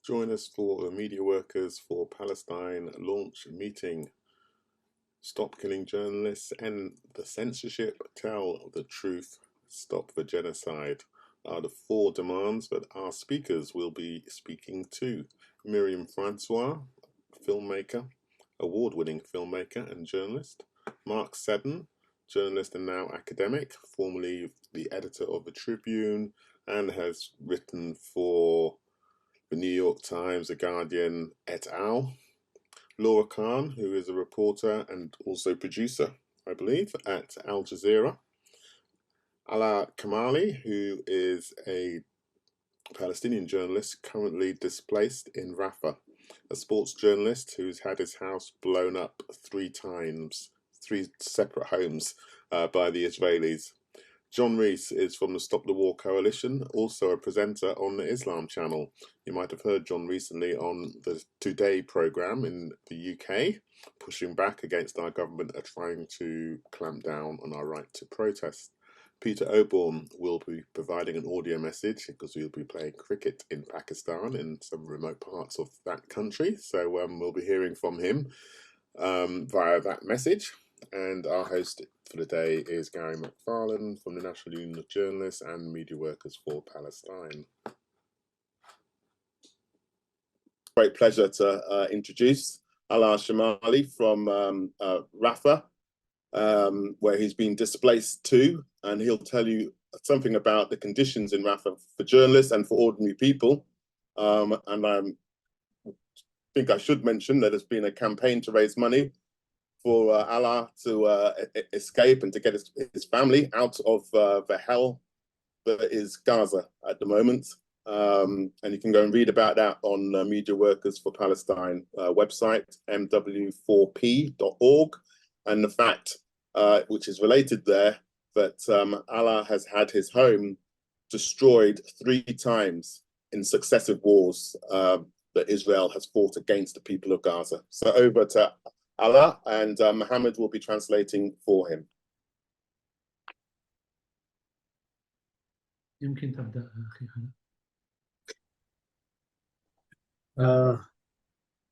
Join us for the Media Workers for Palestine launch meeting. Stop killing journalists, end the censorship, tell the truth, stop the genocide are the 4 demands that our speakers will be speaking to. Miriam Francois, filmmaker, award-winning filmmaker and journalist. Mark Seddon, journalist and now academic, formerly the editor of the Tribune and has written for the New York Times, The Guardian, et al. Laura Khan, who is a reporter and also producer, I believe, at Al Jazeera. Alaa Chemali, who is a Palestinian journalist currently displaced in Rafah, a sports journalist who's had his house blown up 3 times, 3 separate homes by the Israelis. John Rees is from the Stop the War Coalition, also a presenter on the Islam channel. You might have heard John recently on the Today programme in the UK, pushing back against our government trying to clamp down on our right to protest. Peter Oborne will be providing an audio message because we'll be playing cricket in Pakistan in some remote parts of that country. So we'll be hearing from him via that message. And our host for the day is Gary McFarlane from the National Union of Journalists and Media Workers for Palestine. Great pleasure to introduce Alaa Chemali from Rafah, where he's been displaced to, and he'll tell you something about the conditions in Rafah for journalists and for ordinary people. And I think I should mention that there's been a campaign to raise money for Alaa to escape and to get his family out of the hell that is Gaza at the moment. And you can go and read about that on Media Workers for Palestine website, mw4p.org. And the fact, which is related there, that Alaa has had his home destroyed 3 times in successive wars that Israel has fought against the people of Gaza. So over to Alaa, and Mohammed will be translating for him. يمكن تبدأ أخي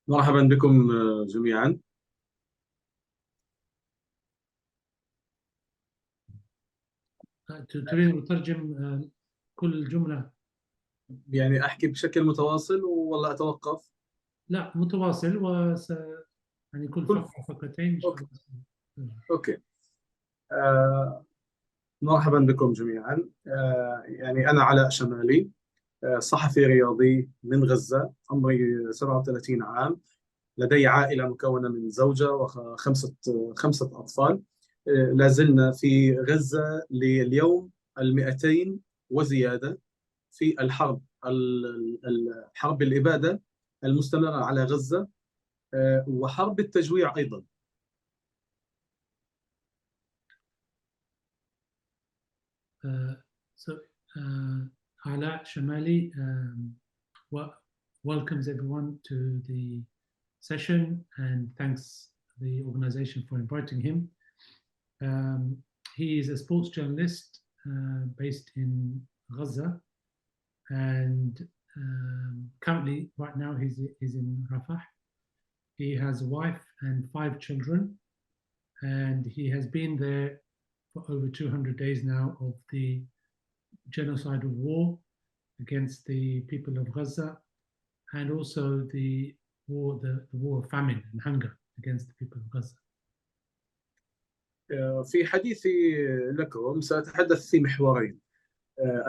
مرحبا بكم جميعا. تريد أترجم كل جملة؟ يعني أحكي بشكل متواصل ولا أتوقف؟ لا متواصل يعني كل فقرتين. أوكي. مرحبا بكم جميعا. يعني أنا علاء شمالي، صحفي رياضي من غزة، عمري 37 عام، لدي عائلة مكونة من زوجة وخمسة أطفال. لازلنا في غزة لليوم 200 وزيادة في حرب الإبادة المستمرة على غزة وحرب التجويع أيضا. Alaa Chemali welcomes everyone to the session and thanks the organization for inviting him. He is a sports journalist based in Gaza, and currently, right now, he's in Rafah. He has a wife and 5 children, and he has been there for over 200 days now of the genocidal war against the people of Gaza, and also the war of famine and hunger against the people of Gaza. في حديثي لكم سأتحدث في محورين.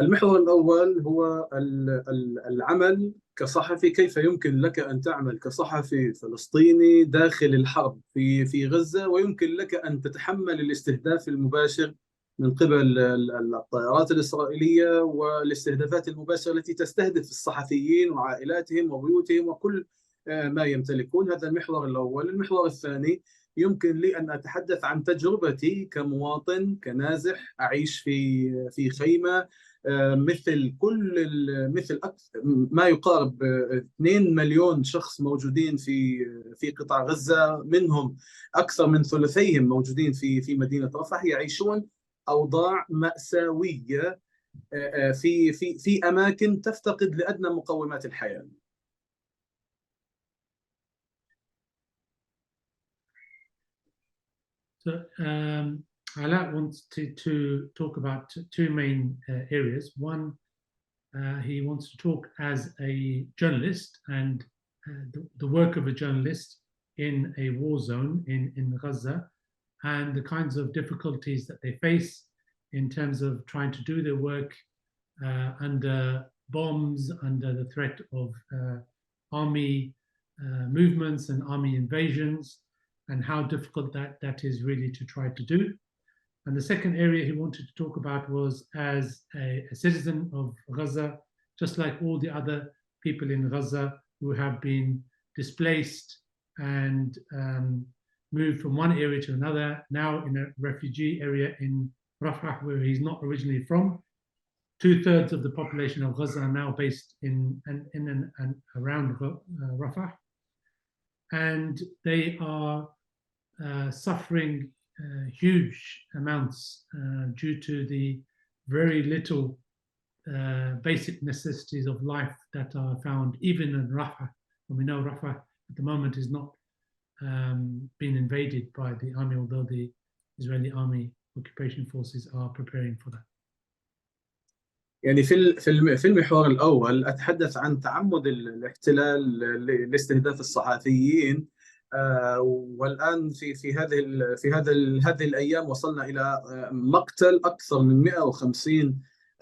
المحور الأول هو العمل كصحفي، كيف يمكن لك أن تعمل كصحفي فلسطيني داخل الحرب في غزة، ويمكن لك أن تتحمل الاستهداف المباشر من قبل الطائرات الإسرائيلية والاستهدافات المباشرة التي تستهدف الصحفيين وعائلاتهم وبيوتهم وكل ما يمتلكون. هذا المحور الأول. المحور الثاني يمكن لي أن أتحدث عن تجربتي كمواطن كنازح أعيش في خيمة مثل أكثر ما يقارب 2 مليون شخص موجودين في قطاع غزة، منهم أكثر من ثلثيهم موجودين في مدينة رفح، يعيشون أوضاع مأساوية في أماكن تفتقد لأدنى مقومات الحياة. So Alaa wants to talk about two main areas. One, he wants to talk as a journalist and the work of a journalist in a war zone in Gaza, and the kinds of difficulties that they face in terms of trying to do their work under bombs, under the threat of army movements and army invasions, and how difficult that is really to try to do. And the second area he wanted to talk about was as a citizen of Gaza, just like all the other people in Gaza who have been displaced and moved from one area to another, now in a refugee area in Rafah, where he's not originally from. 2/3 of the population of Gaza are now based in and around Rafah. And they are suffering huge amounts due to the very little basic necessities of life that are found even in Rafah. And we know Rafah at the moment is not being invaded by the army, although the Israeli army occupation forces are preparing for that. يعني في المحور الأول أتحدث عن تعمد الاحتلال لاستهداف الصحفيين، والآن هذه الأيام وصلنا إلى مقتل أكثر من 150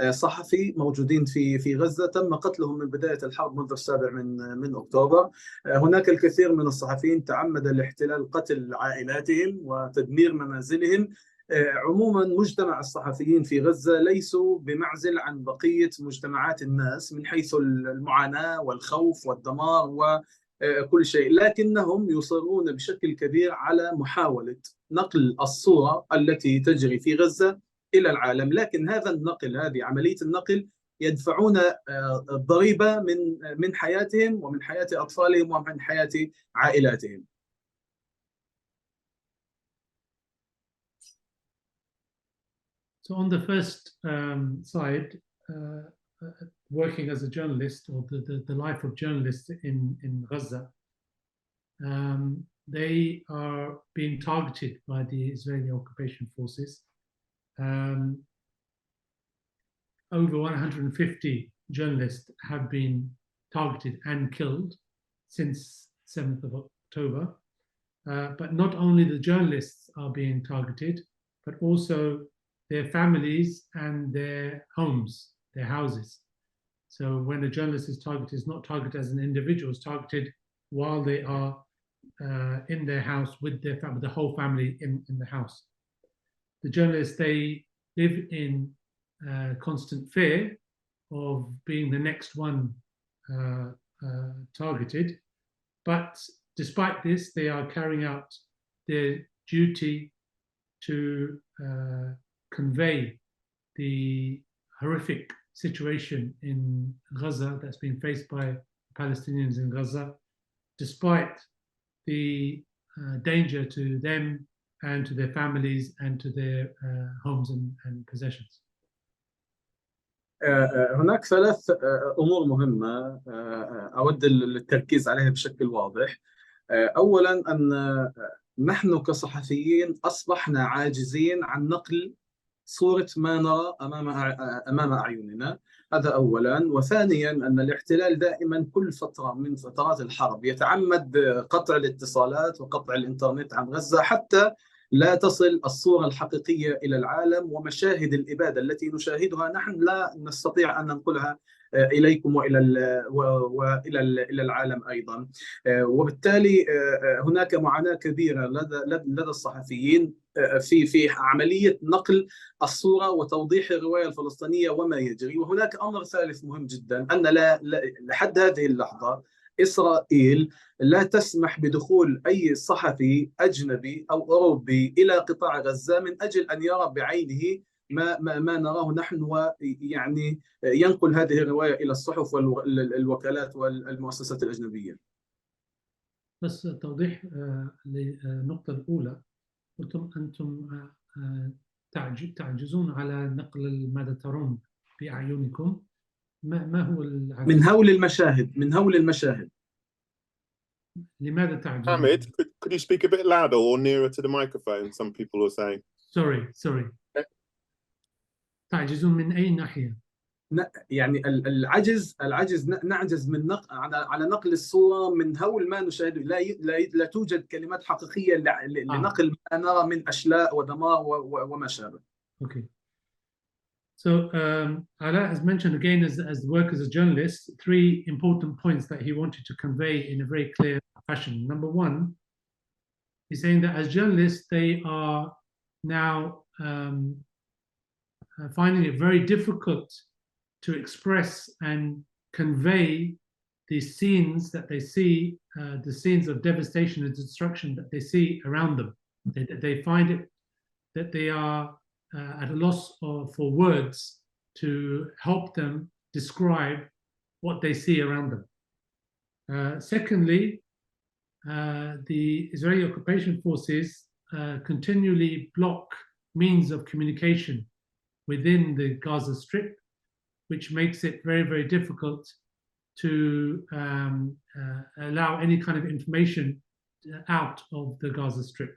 صحفي موجودين في غزة، تم قتلهم من بداية الحرب منذ 7 من أكتوبر. هناك الكثير من الصحفيين تعمد الاحتلال قتل عائلاتهم وتدمير منازلهم. عموما مجتمع الصحفيين في غزة ليسوا بمعزل عن بقية مجتمعات الناس من حيث المعاناة والخوف والدمار وكل شيء، لكنهم يصرون بشكل كبير على محاولة نقل الصورة التي تجري في غزة إلى العالم. لكن هذا النقل، هذه عملية النقل، يدفعون ضريبة من حياتهم ومن حياة أطفالهم ومن حياة عائلاتهم. So on the first side, working as a journalist, or the life of journalists in Gaza, they are being targeted by the Israeli occupation forces. Over 150 journalists have been targeted and killed since 7th of October. But not only the journalists are being targeted, but also their families and their homes, their houses. So when a journalist is targeted, it's not targeted as an individual, it's targeted while they are in their house with their family, the whole family in the house. The journalists, they live in constant fear of being the next one targeted. But despite this, they are carrying out their duty to convey the horrific situation in Gaza that's been faced by Palestinians in Gaza, despite the danger to them and to their families and to their homes and possessions. هناك 3 أمور مهمة أود التركيز عليها بشكل واضح. أولا أن نحن كصحفيين أصبحنا عاجزين عن نقل صورة ما نرى أمام أعيننا، هذا أولا. وثانيا أن الاحتلال دائما كل فترة من فترات الحرب يتعمد قطع الاتصالات وقطع الإنترنت عن غزة حتى لا تصل الصورة الحقيقية إلى العالم، ومشاهد الإبادة التي نشاهدها نحن لا نستطيع أن ننقلها إليكم وإلى العالم أيضا. وبالتالي هناك معاناة كبيرة لدى الصحفيين في عملية نقل الصورة وتوضيح الرواية الفلسطينية وما يجري. وهناك أمر ثالث مهم جدا، أن لحد هذه اللحظة إسرائيل لا تسمح بدخول أي صحفي أجنبي أو أوروبي إلى قطاع غزة من أجل أن يرى بعينه ما نراه نحن، ويعني ينقل هذه الرواية إلى الصحف والوكالات والمؤسسات الأجنبية. بس توضيح للنقطة الأولى، قلتم أنتم تعجزون على نقل ما ترون بأعينكم. ما هو من هول المشاهد لماذا تعجزون؟ Hamid, could you speak a bit louder or nearer to the microphone? Some people are saying. sorry. تعجزون من أي ناحية؟ يعني العجز نعجز من على نقل الصورة من هول ما نشاهده. لا توجد كلمات حقيقية لنقل ما نرى من أشلاء ودمار وما شابه. Okay. So Alaa has mentioned again as the work as a journalist, 3 important points that he wanted to convey in a very clear fashion. Number 1, he's saying that as journalists, they are now finding it very difficult to express and convey the scenes that they see, the scenes of devastation and destruction that they see around them. They find it that they are at a loss for words to help them describe what they see around them. Secondly, the Israeli occupation forces continually block means of communication within the Gaza Strip, which makes it very, very difficult to allow any kind of information out of the Gaza Strip.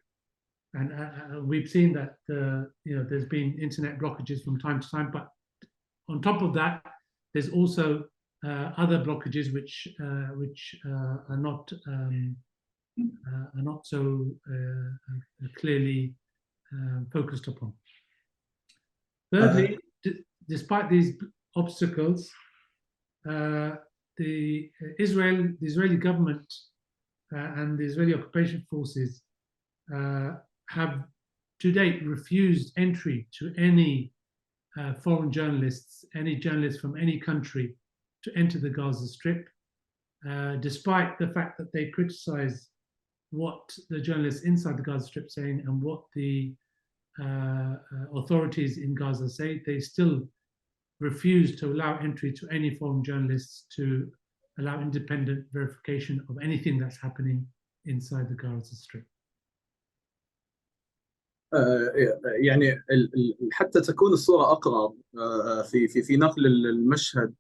And we've seen that there's been internet blockages from time to time, but on top of that, there's also other blockages which are not so clearly focused upon. Thirdly, despite these obstacles, the Israeli government and the Israeli occupation forces have to date refused entry to any foreign journalists, any journalists from any country to enter the Gaza Strip, despite the fact that they criticize what the journalists inside the Gaza Strip saying and what the authorities in Gaza say. They still refuse to allow entry to any foreign journalists to allow independent verification of anything that's happening inside the Gaza Strip. يعني حتى تكون الصورة أقرب في نقل المشهد،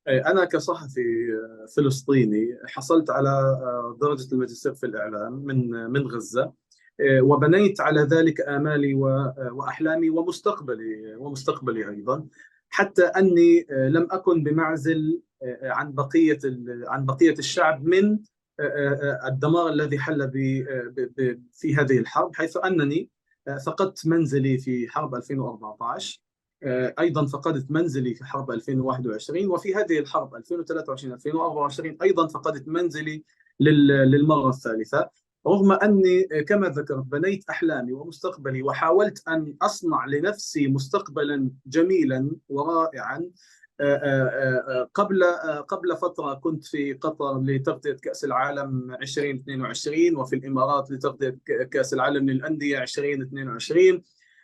أنا كصحفي فلسطيني حصلت على درجة الماجستير في الإعلام من غزة، وبنيت على ذلك آمالي وأحلامي ومستقبلي أيضا، حتى أني لم أكن بمعزل عن بقية الشعب من الدمار الذي حل في هذه الحرب، حيث أنني فقدت منزلي في حرب 2014، أيضا فقدت منزلي في حرب 2021، وفي هذه الحرب 2023-2024 أيضا فقدت منزلي للمرة الثالثة، رغم أني كما ذكرت بنيت أحلامي ومستقبلي وحاولت أن أصنع لنفسي مستقبلا جميلا ورائعا. قبل فترة كنت في قطر لتغطية كأس العالم 2022 وفي الإمارات لتغطية كأس العالم للأندية 2022،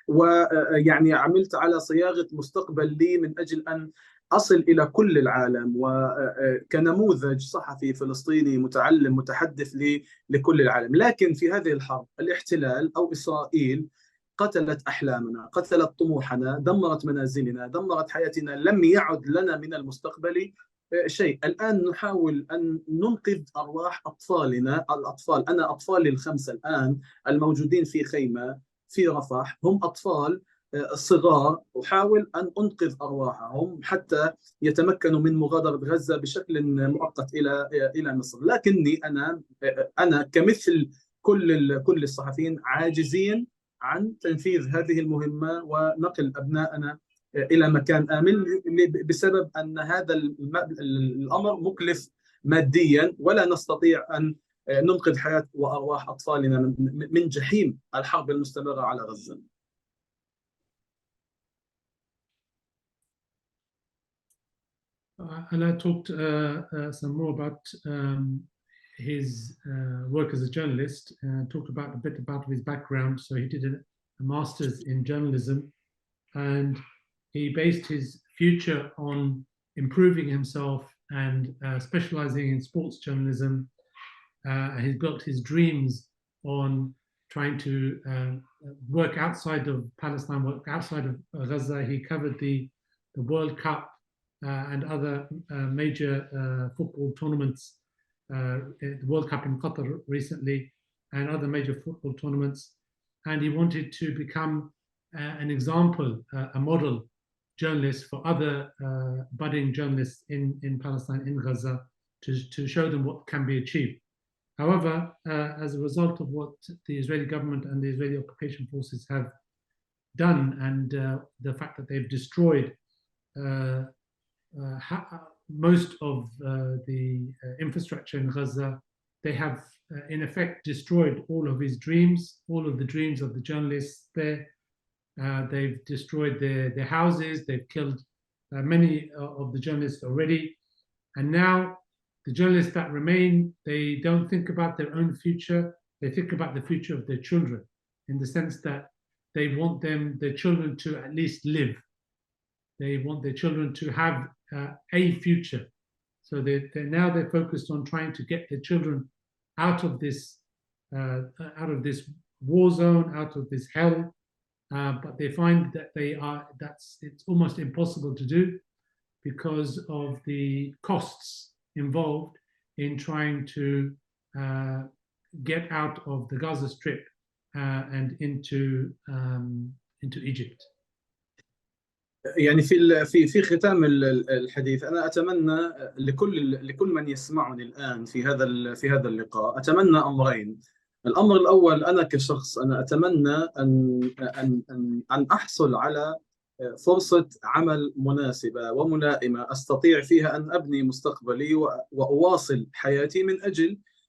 ويعني عملت على صياغة مستقبل لي من أجل أن أصل إلى كل العالم وكنموذج صحفي فلسطيني متعلم متحدث لكل العالم. لكن في هذه الحرب الاحتلال أو إسرائيل قتلت أحلامنا، قتلت طموحنا، دمرت منازلنا، دمرت حياتنا، لم يعد لنا من المستقبل شيء. الآن نحاول أن ننقذ أرواح أطفالنا، الأطفال، أنا أطفالي ال5 الآن الموجودين في خيمة في رفح هم أطفال صغار، أحاول أن أنقذ أرواحهم حتى يتمكنوا من مغادرة غزة بشكل مؤقت إلى مصر. لكني أنا كمثل كل الصحفيين عاجزين عن تنفيذ هذه المهمة ونقل أبنائنا إلى مكان آمن، بسبب أن هذا الأمر مكلف ماديا، ولا نستطيع أن ننقذ حياة وأرواح أطفالنا من جحيم الحرب المستمرة على غزة. Alaa talked some more about his work as a journalist, talked about a bit about his background. So he did a master's in journalism, and he based his future on improving himself and specializing in sports journalism. He's built his dreams on trying to work outside of Palestine, work outside of Gaza. He covered the World Cup and other major football tournaments the World Cup in Qatar recently and other major football tournaments. And he wanted to become an example, a model journalist for other budding journalists in Palestine, in Gaza, to show them what can be achieved. However, as a result of what the Israeli government and the Israeli occupation forces have done, and the fact that they've destroyed most of the infrastructure in Gaza, they have in effect destroyed all of his dreams, all of the dreams of the journalists there. They've destroyed their houses, they've killed many of the journalists already. And now the journalists that remain, they don't think about their own future, they think about the future of their children, in the sense that they want their children to at least live. They want their children to have a future. So they're focused on trying to get their children out of this war zone, out of this hell. But they find that it's almost impossible to do because of the costs involved in trying to get out of the Gaza Strip and into Egypt. يعني في ختام الحديث، انا اتمنى لكل من يسمعني الان في هذا اللقاء، اتمنى امرين. الامر الاول، انا كشخص انا اتمنى ان احصل على فرصة عمل مناسبة وملائمة استطيع فيها ان ابني مستقبلي واواصل حياتي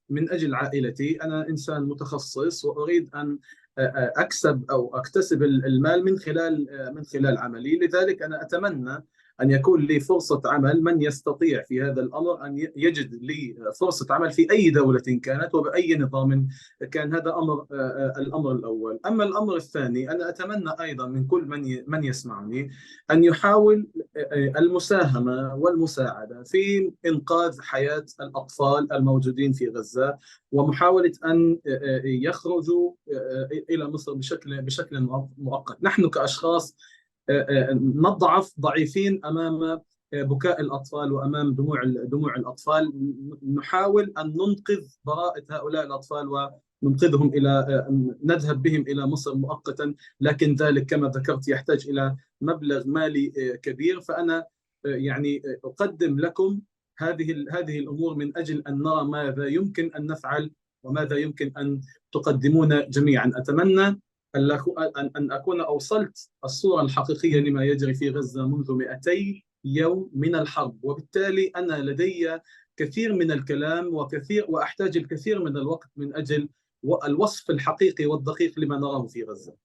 من اجل عائلتي. انا انسان متخصص واريد ان اكسب او اكتسب المال من خلال عملي، لذلك انا اتمنى ان يكون لي فرصه عمل. من يستطيع في هذا الامر ان يجد لي فرصه عمل في اي دوله كانت وباي نظام كان، هذا الامر الاول. اما الامر الثاني، انا اتمنى ايضا من كل من يسمعني ان يحاول المساهمه والمساعده في انقاذ حياه الاطفال الموجودين في غزه، ومحاوله ان يخرجوا الى مصر بشكل مؤقت. نحن كاشخاص نضعف ضعيفين امام بكاء الاطفال وامام دموع الاطفال. نحاول ان ننقذ براءة هؤلاء الاطفال وننقذهم نذهب بهم الى مصر مؤقتا، لكن ذلك كما ذكرت يحتاج الى مبلغ مالي كبير. فانا يعني اقدم لكم هذه الامور من اجل ان نرى ماذا يمكن ان نفعل وماذا يمكن ان تقدمون جميعا. اتمنى أن أكون أوصلت الصورة الحقيقية لما يجري في غزة منذ 200 يوم من الحرب، وبالتالي أنا لدي كثير من الكلام وأحتاج الكثير من الوقت من أجل الوصف الحقيقي والدقيق لما نراه في غزة.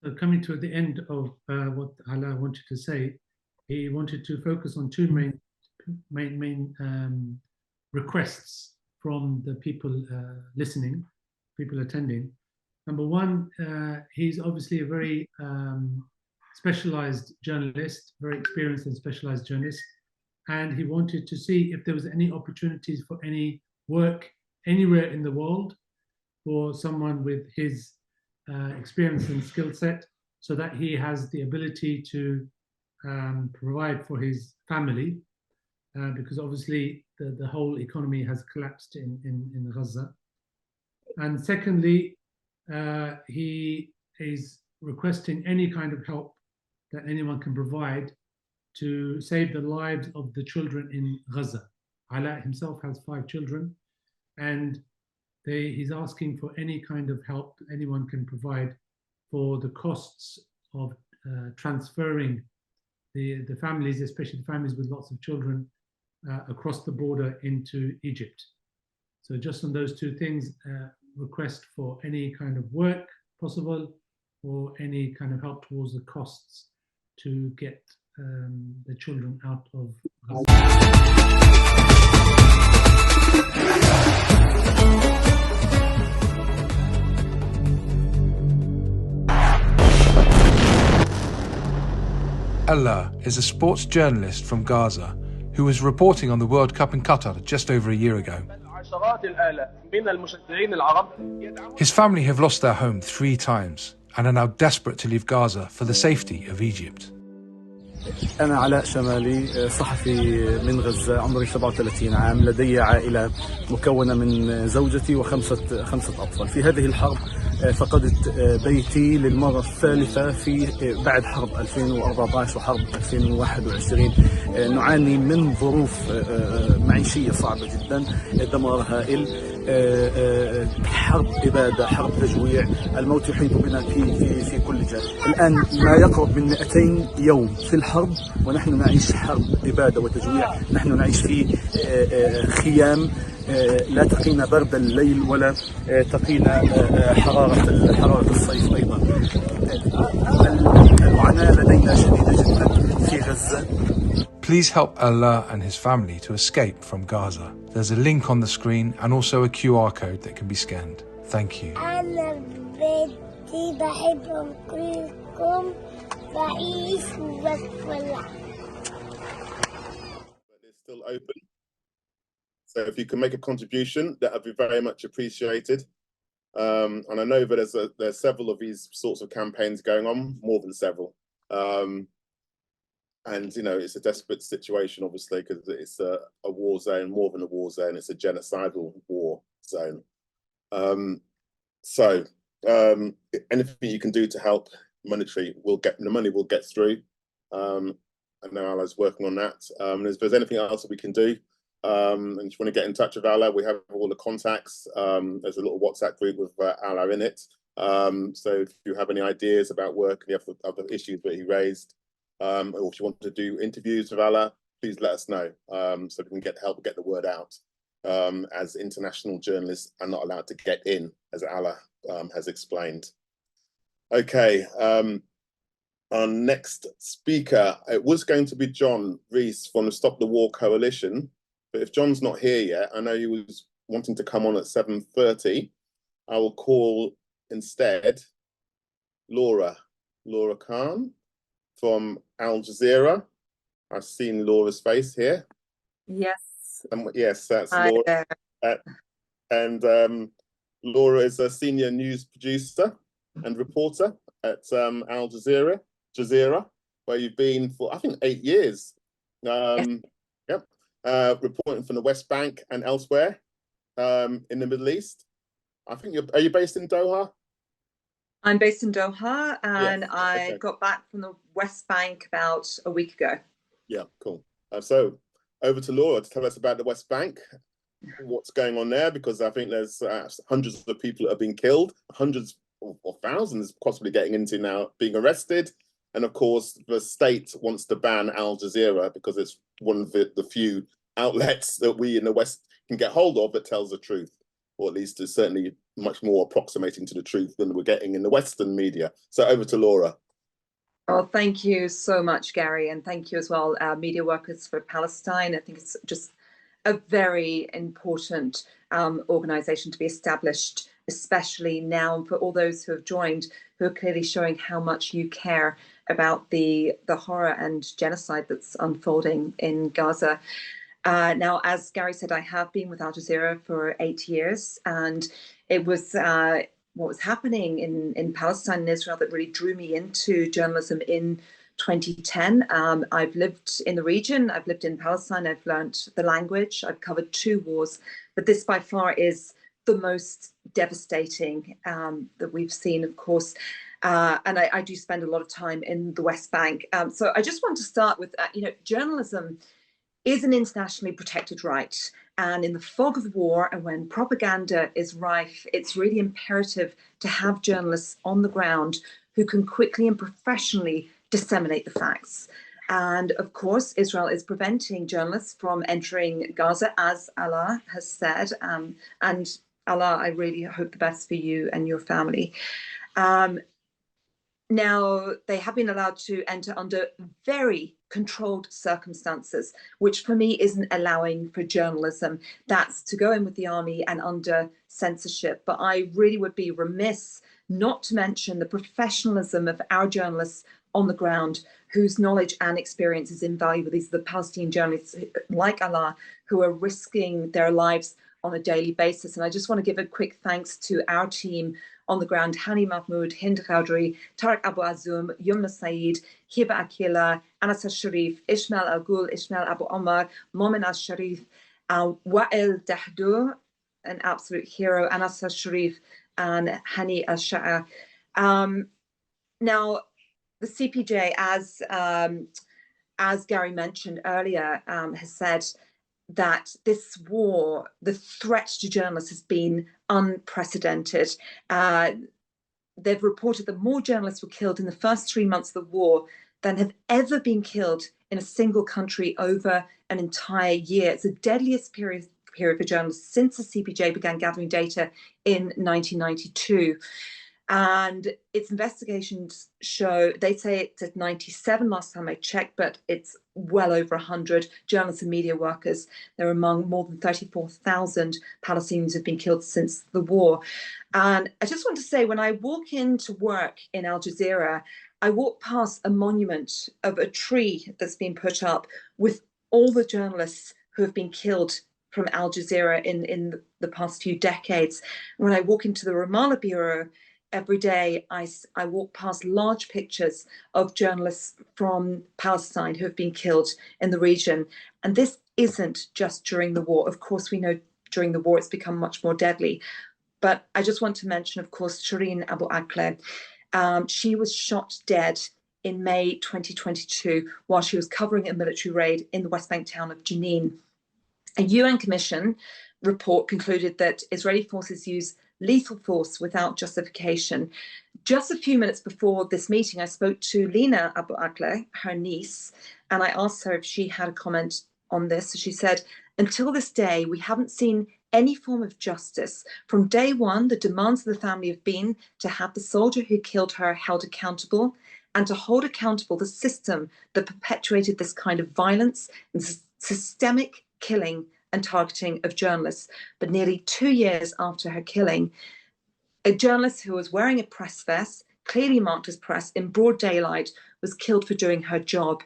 So coming to the end of what Alaa wanted to say, he wanted to focus on two main requests from the people listening, people attending. Number one, he's obviously a very specialized journalist, very experienced and specialized journalist, and he wanted to see if there was any opportunities for any work anywhere in the world for someone with his experience and skill set, so that he has the ability to provide for his family, because obviously the whole economy has collapsed in Gaza. And secondly, he is requesting any kind of help that anyone can provide to save the lives of the children in Gaza. Alaa himself has 5 children, and he's asking for any kind of help anyone can provide for the costs of transferring the families, especially the families with lots of children, across the border into Egypt. So just on those two things, request for any kind of work possible or any kind of help towards the costs to get the children out of Gaza. Alaa is a sports journalist from Gaza who was reporting on the World Cup in Qatar just over a year ago. His family have lost their home 3 times and are now desperate to leave Gaza for the safety of Egypt. أنا علاء شمالي، صحفي من غزة، عمري 37 عام، لدي عائلة مكونة من زوجتي وخمسة أطفال. في هذه الحرب فقدت بيتي للمرة الثالثة بعد حرب 2014 وحرب 2021. نعاني من ظروف معيشية صعبة جدا، دمار هائل، حرب إبادة، حرب تجويع، الموت يحيط بنا في كل جانب. الآن ما يقرب من 200 يوم في الحرب ونحن نعيش حرب إبادة وتجويع. نحن نعيش في خيام لا تقينا برد الليل ولا تقينا حرارة الصيف أيضا. المعاناة لدينا شديدة جدا في غزة. Please help Alaa and his family to escape from Gaza. There's a link on the screen and also a QR code that can be scanned. Thank you. أنا بيتي بحبهم كلكم، بعيش وبتولع. It's still open. So if you can make a contribution, that would be very much appreciated. And I know that there's several of these sorts of campaigns going on, more than several. And, you know, it's a desperate situation, obviously, because it's a war zone, more than a war zone. It's a genocidal war zone. So anything you can do to help monetary, the money will get through. I know Alaa's working on that. If there's anything else that we can do, and if you want to get in touch with Alaa, we have all the contacts. There's a little WhatsApp group with Alaa in it. So if you have any ideas about work and the other issues that he raised, or if you want to do interviews with Alaa, please let us know, so we can help get the word out, as international journalists are not allowed to get in, as Alaa has explained. Okay, our next speaker, it was going to be John Rees from the Stop the War Coalition, but if John's not here yet, I know he was wanting to come on at 7:30. I will call instead Laura Khan from Al Jazeera. I've seen Laura's face here. Yes. Yes, that's Hi Laura. there. And Laura is a senior news producer and reporter at Al Jazeera, where you've been for, I think, 8 years. Yes. Yep. Reporting from the West Bank and elsewhere in the Middle East. I think are you based in Doha? I'm based in Doha, and Yes. I Okay. got back from the West Bank about a week ago. Yeah, cool. So over to Laura to tell us about the West Bank, what's going on there, because I think there's hundreds of people that have been killed, hundreds or thousands possibly getting into now being arrested. And of course, the state wants to ban Al Jazeera because it's one of the few outlets that we in the West can get hold of that tells the truth, or at least is certainly much more approximating to the truth than we're getting in the Western media. So over to Laura. Oh, thank you so much, Gary, and thank you as well, Media Workers for Palestine. I think it's just a very important organisation to be established, especially now for all those who have joined, who are clearly showing how much you care about the horror and genocide that's unfolding in Gaza. Now, as Gary said, I have been with Al Jazeera for 8 years, and it was what was happening in Palestine and Israel that really drew me into journalism in 2010. I've lived in the region, I've lived in Palestine, I've learnt the language, I've covered 2 wars, but this by far is the most devastating that we've seen, of course. And I do spend a lot of time in the West Bank. So I just want to start with, journalism is an internationally protected right. And in the fog of war and when propaganda is rife, it's really imperative to have journalists on the ground who can quickly and professionally disseminate the facts. And of course, Israel is preventing journalists from entering Gaza, as Alaa has said. And Alaa, I really hope the best for you and your family. Now, they have been allowed to enter under very controlled circumstances, which for me isn't allowing for journalism. That's to go in with the army and under censorship. But I really would be remiss not to mention the professionalism of our journalists on the ground, whose knowledge and experience is invaluable. These are the Palestinian journalists like Alaa who are risking their lives on a daily basis. And I just want to give a quick thanks to our team on the ground: Hani Mahmoud, Hind Khadri, Tariq Abu Azum, Yumna Saeed, Hiba Akila, Anas al-Sharif, Ismail al-Ghul, Ismail Abu Omar, Momin al-Sharif, Wa'il Dahdur, an absolute hero, Anas al-Sharif, and Hani al-Sha'a. Now, the CPJ, as Gary mentioned earlier, has said that this war, the threat to journalists has been unprecedented. They've reported that more journalists were killed in the first 3 months of the war than have ever been killed in a single country over an entire year. It's the deadliest period for journalists since the CPJ began gathering data in 1992. And its investigations show, they say it's at 97 last time I checked, but it's well over 100 journalists and media workers. They're among more than 34,000 Palestinians who've been killed since the war. And I just want to say, when I walk into work in Al Jazeera, I walk past a monument of a tree that's been put up with all the journalists who have been killed from Al Jazeera in the past few decades. When I walk into the Ramallah Bureau, every day I walk past large pictures of journalists from Palestine who have been killed in the region. And this isn't just during the war. Of course, we know during the war it's become much more deadly. But I just want to mention, of course, Shireen Abu Akleh. She was shot dead in May 2022 while she was covering a military raid in the West Bank town of Jenin. A UN Commission report concluded that Israeli forces use lethal force without justification. Just a few minutes before this meeting, I spoke to Lina Abu Akleh, her niece, and I asked her if she had a comment on this. She said, until this day, we haven't seen any form of justice. From day one, the demands of the family have been to have the soldier who killed her held accountable and to hold accountable the system that perpetuated this kind of violence and systemic killing and targeting of journalists. But nearly 2 years after her killing, a journalist who was wearing a press vest, clearly marked as press, in broad daylight, was killed for doing her job.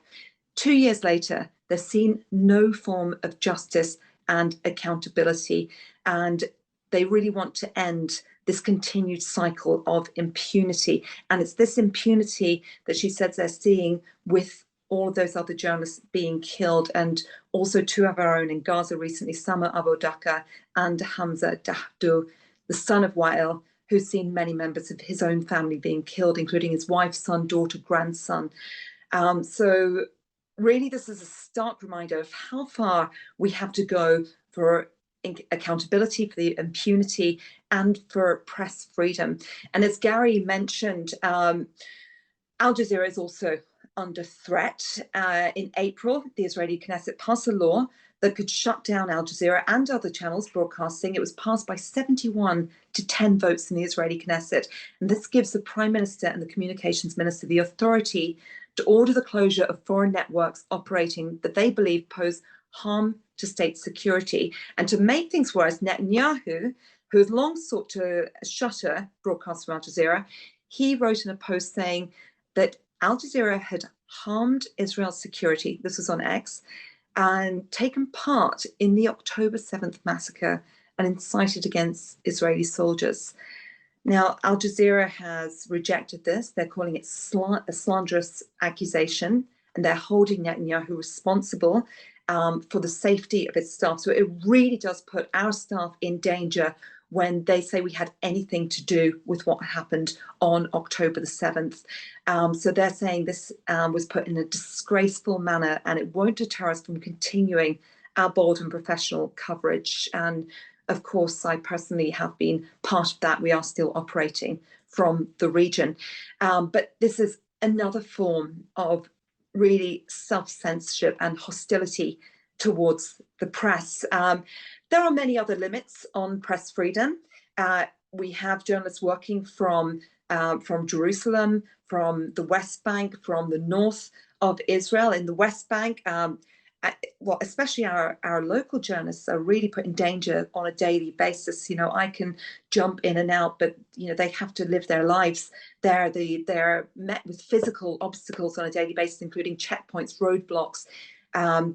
2 years later, they've seen no form of justice and accountability, and they really want to end this continued cycle of impunity. And it's this impunity that she says they're seeing with all of those other journalists being killed, and also 2 of our own in Gaza recently, Sama Abu Daka and Hamza Dahdu, the son of Wa'il, who's seen many members of his own family being killed, including his wife, son, daughter, grandson. So really, this is a stark reminder of how far we have to go for accountability, for the impunity, and for press freedom. And as Gary mentioned, Al Jazeera is also under threat. In April, the Israeli Knesset passed a law that could shut down Al Jazeera and other channels broadcasting. It was passed by 71 to 10 votes in the Israeli Knesset. And this gives the Prime Minister and the Communications Minister the authority to order the closure of foreign networks operating that they believe pose harm to state security. And to make things worse, Netanyahu, who has long sought to shutter broadcasts from Al Jazeera, he wrote in a post saying that Al Jazeera had harmed Israel's security, this was on X, and taken part in the October 7th massacre and incited against Israeli soldiers. Now, Al Jazeera has rejected this. They're calling it a slanderous accusation, and they're holding Netanyahu responsible for the safety of its staff. So it really does put our staff in danger when they say we had anything to do with what happened on October the 7th. So they're saying this was put in a disgraceful manner, and it won't deter us from continuing our bold and professional coverage. And of course, I personally have been part of that. We are still operating from the region. But this is another form of really self-censorship and hostility towards the press. There are many other limits on press freedom. We have journalists working from Jerusalem, from the West Bank, from the north of Israel. In the West Bank, well, especially our local journalists are really put in danger on a daily basis. You know, I can jump in and out, but you know, they have to live their lives there. They're met with physical obstacles on a daily basis, including checkpoints, roadblocks,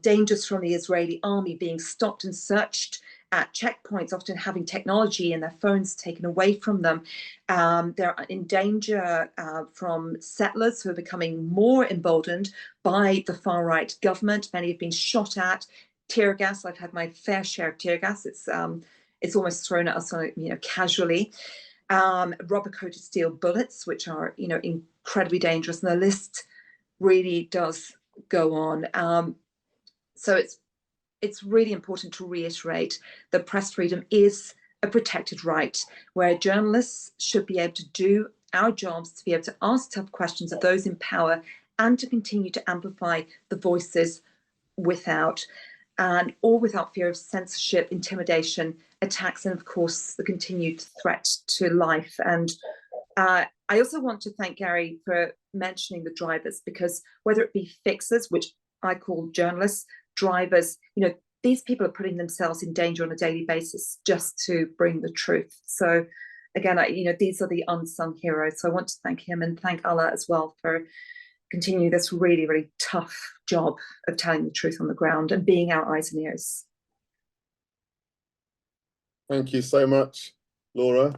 dangers from the Israeli army, being stopped and searched at checkpoints, often having technology and their phones taken away from them. They're in danger from settlers who are becoming more emboldened by the far-right government. Many have been shot at. Tear gas, I've had my fair share of tear gas. It's almost thrown at us, casually. Rubber-coated steel bullets, which are, incredibly dangerous. And the list really does go on. So it's really important to reiterate that press freedom is a protected right, where journalists should be able to do our jobs, to be able to ask tough questions of those in power, and to continue to amplify the voices without fear of censorship, intimidation, attacks, and of course the continued threat to life. And I also want to thank Gary for mentioning the drivers, because whether it be fixers, which I call journalists, drivers, these people are putting themselves in danger on a daily basis just to bring the truth. So again, these are the unsung heroes. So I want to thank him and thank Alaa as well for continuing this really, really tough job of telling the truth on the ground and being our eyes and ears. Thank you so much, Laura.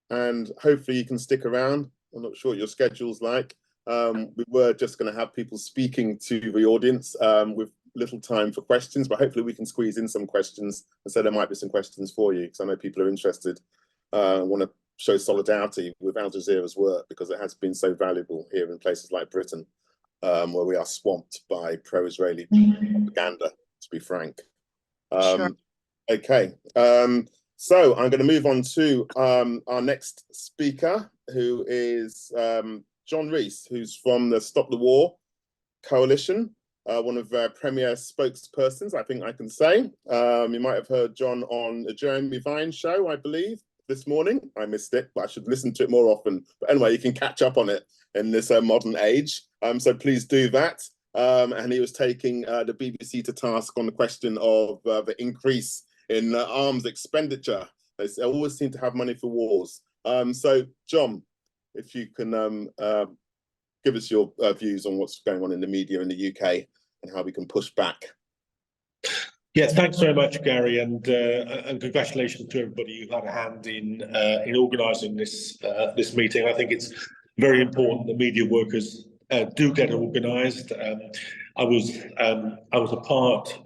And hopefully you can stick around. I'm not sure what your schedule's like. We were just going to have people speaking to the audience with little time for questions, but hopefully we can squeeze in some questions, and so there might be some questions for you, because I know people are interested, want to show solidarity with Al Jazeera's work, because it has been so valuable here in places like Britain, where we are swamped by pro-Israeli propaganda, to be frank. Sure. Okay, so I'm going to move on to our next speaker, who is John Rees, who's from the Stop the War Coalition, one of our premier spokespersons, I think I can say. You might have heard John on a Jeremy Vine show, I believe, this morning. I missed it, but I should listen to it more often. But anyway, you can catch up on it in this modern age. So please do that. And he was taking the BBC to task on the question of the increase in arms expenditure. They always seem to have money for wars. So John, if you can give us your views on what's going on in the media in the UK and how we can push back. Yes, thanks very much, Gary, and congratulations to everybody who had a hand in organising this meeting. I think it's very important that media workers do get organised. I was a part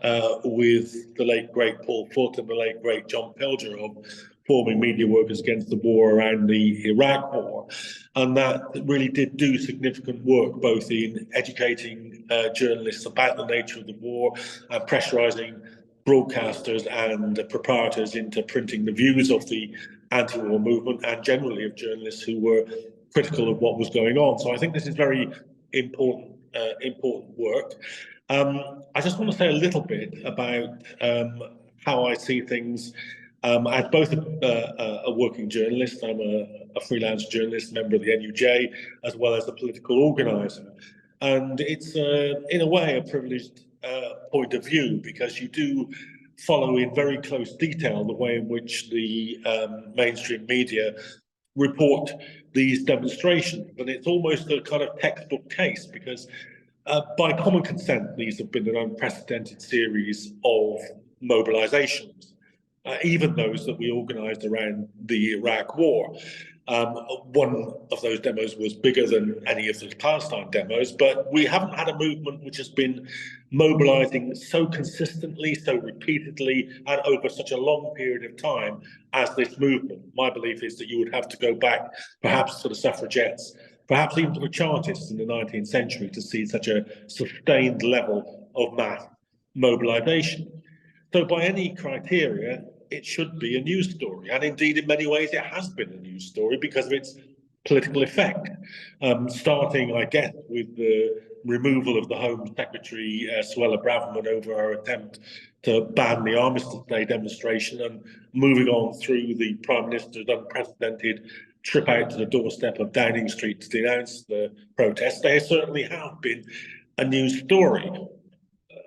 with the late great Paul Foote and the late great John Pelger of forming Media Workers Against the War around the Iraq War, and that really did do significant work both in educating journalists about the nature of the war and pressurising broadcasters and proprietors into printing the views of the anti-war movement and generally of journalists who were critical of what was going on. So I think this is very important work. I just want to say a little bit about how I see things. As both a working journalist, I'm a freelance journalist, member of the NUJ, as well as a political organiser. And it's, in a way, a privileged point of view, because you do follow in very close detail the way in which the mainstream media report these demonstrations. And it's almost a kind of textbook case, because by common consent, these have been an unprecedented series of mobilisations. Even those that we organised around the Iraq War. One of those demos was bigger than any of the Palestine demos, but we haven't had a movement which has been mobilising so consistently, so repeatedly, and over such a long period of time as this movement. My belief is that you would have to go back perhaps to the suffragettes, perhaps even to the Chartists in the 19th century to see such a sustained level of mass mobilisation. So by any criteria, it should be a news story. And indeed, in many ways, it has been a news story because of its political effect. Starting, I guess, with the removal of the Home Secretary, Suella Braverman, over her attempt to ban the Armistice Day demonstration, and moving on through the Prime Minister's unprecedented trip out to the doorstep of Downing Street to denounce the protests. They certainly have been a news story.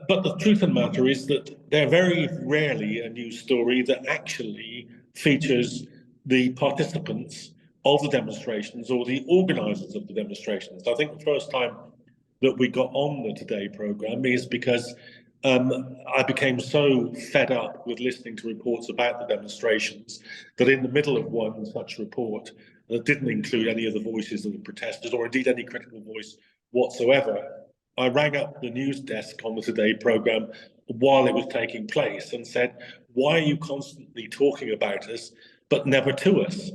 But the truth of the matter is that they're very rarely a news story that actually features the participants of the demonstrations or the organisers of the demonstrations. I think the first time that we got on the Today programme is because I became so fed up with listening to reports about the demonstrations that in the middle of one such report that didn't include any of the voices of the protesters or indeed any critical voice whatsoever, I rang up the news desk on the Today programme while it was taking place and said, why are you constantly talking about us but never to us?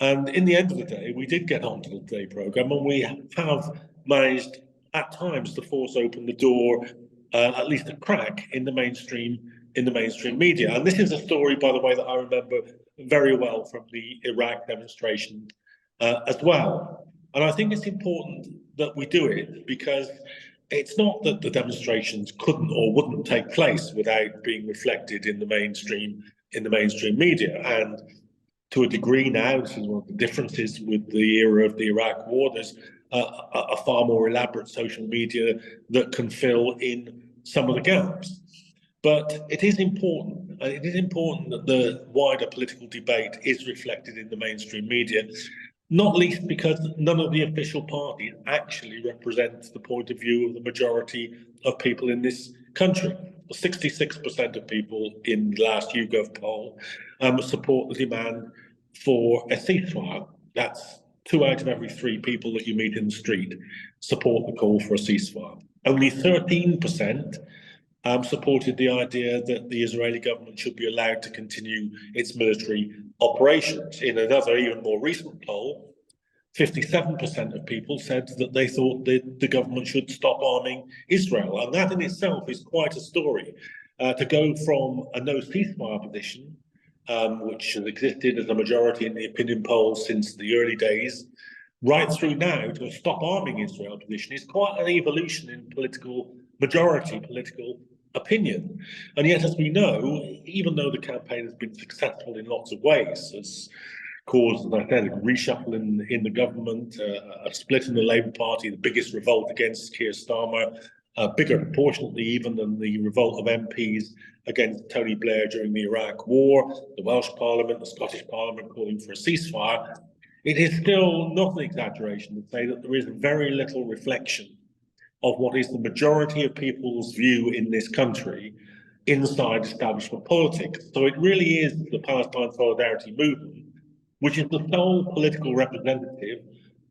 And in the end of the day, we did get onto the Today programme, and we have managed at times to force open the door, at least a crack in the mainstream media. And this is a story, by the way, that I remember very well from the Iraq demonstration as well. And I think it's important that we do it because it's not that the demonstrations couldn't or wouldn't take place without being reflected in the mainstream media. And to a degree now, this is one of the differences with the era of the Iraq War, there's a far more elaborate social media that can fill in some of the gaps. But it is important that the wider political debate is reflected in the mainstream media, not least because none of the official parties actually represents the point of view of the majority of people in this country. 66% of people in the last YouGov poll support the demand for a ceasefire. That's 2 out of every 3 people that you meet in the street support the call for a ceasefire. Only 13% supported the idea that the Israeli government should be allowed to continue its military operations. In another, even more recent poll, 57% of people said that they thought that the government should stop arming Israel. And that in itself is quite a story. To go from a no ceasefire position, which has existed as a majority in the opinion polls since the early days, right through now to a stop arming Israel position is quite an evolution in political opinion. And yet, as we know, even though the campaign has been successful in lots of ways, has caused, as I said, a reshuffle in the government, a split in the Labour Party, the biggest revolt against Keir Starmer, bigger proportionately even than the revolt of MPs against Tony Blair during the Iraq War, the Welsh Parliament, the Scottish Parliament calling for a ceasefire. It is still not an exaggeration to say that there is very little reflection of what is the majority of people's view in this country inside establishment politics. So it really is the Palestine Solidarity Movement, which is the sole political representative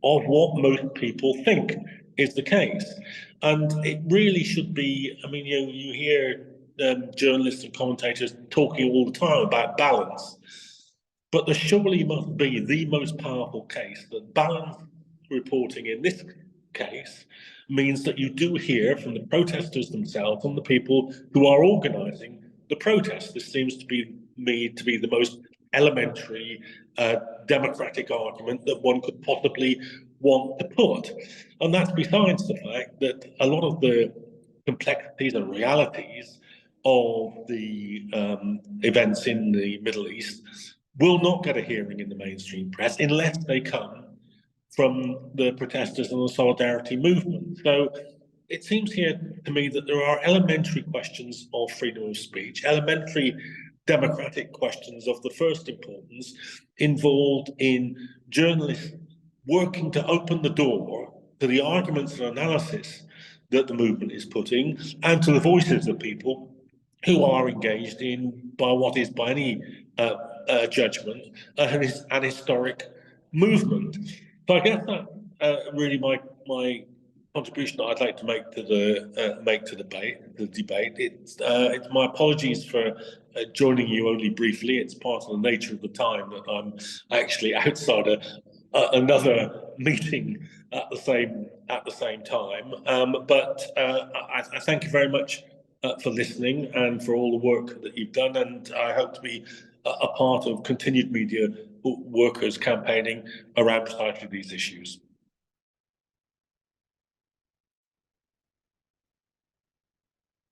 of what most people think is the case. And it really should be, I mean, you hear journalists and commentators talking all the time about balance, but there surely must be the most powerful case that balanced reporting in this case means that you do hear from the protesters themselves and the people who are organising the protests. This seems to be made to be the most elementary democratic argument that one could possibly want to put. And that's besides the fact that a lot of the complexities and realities of the events in the Middle East will not get a hearing in the mainstream press unless they come from the protesters and the solidarity movement. So it seems here to me that there are elementary questions of freedom of speech, elementary democratic questions of the first importance involved in journalists working to open the door to the arguments and analysis that the movement is putting and to the voices of people who are engaged in by what is by any judgment an historic movement. So I guess that really my contribution that I'd like to make to the debate. It's my apologies for joining you only briefly. It's part of the nature of the time that I'm actually outside another meeting at the same time. But I thank you very much for listening and for all the work that you've done, and I hope to be a part of continued media workers campaigning around precisely these issues.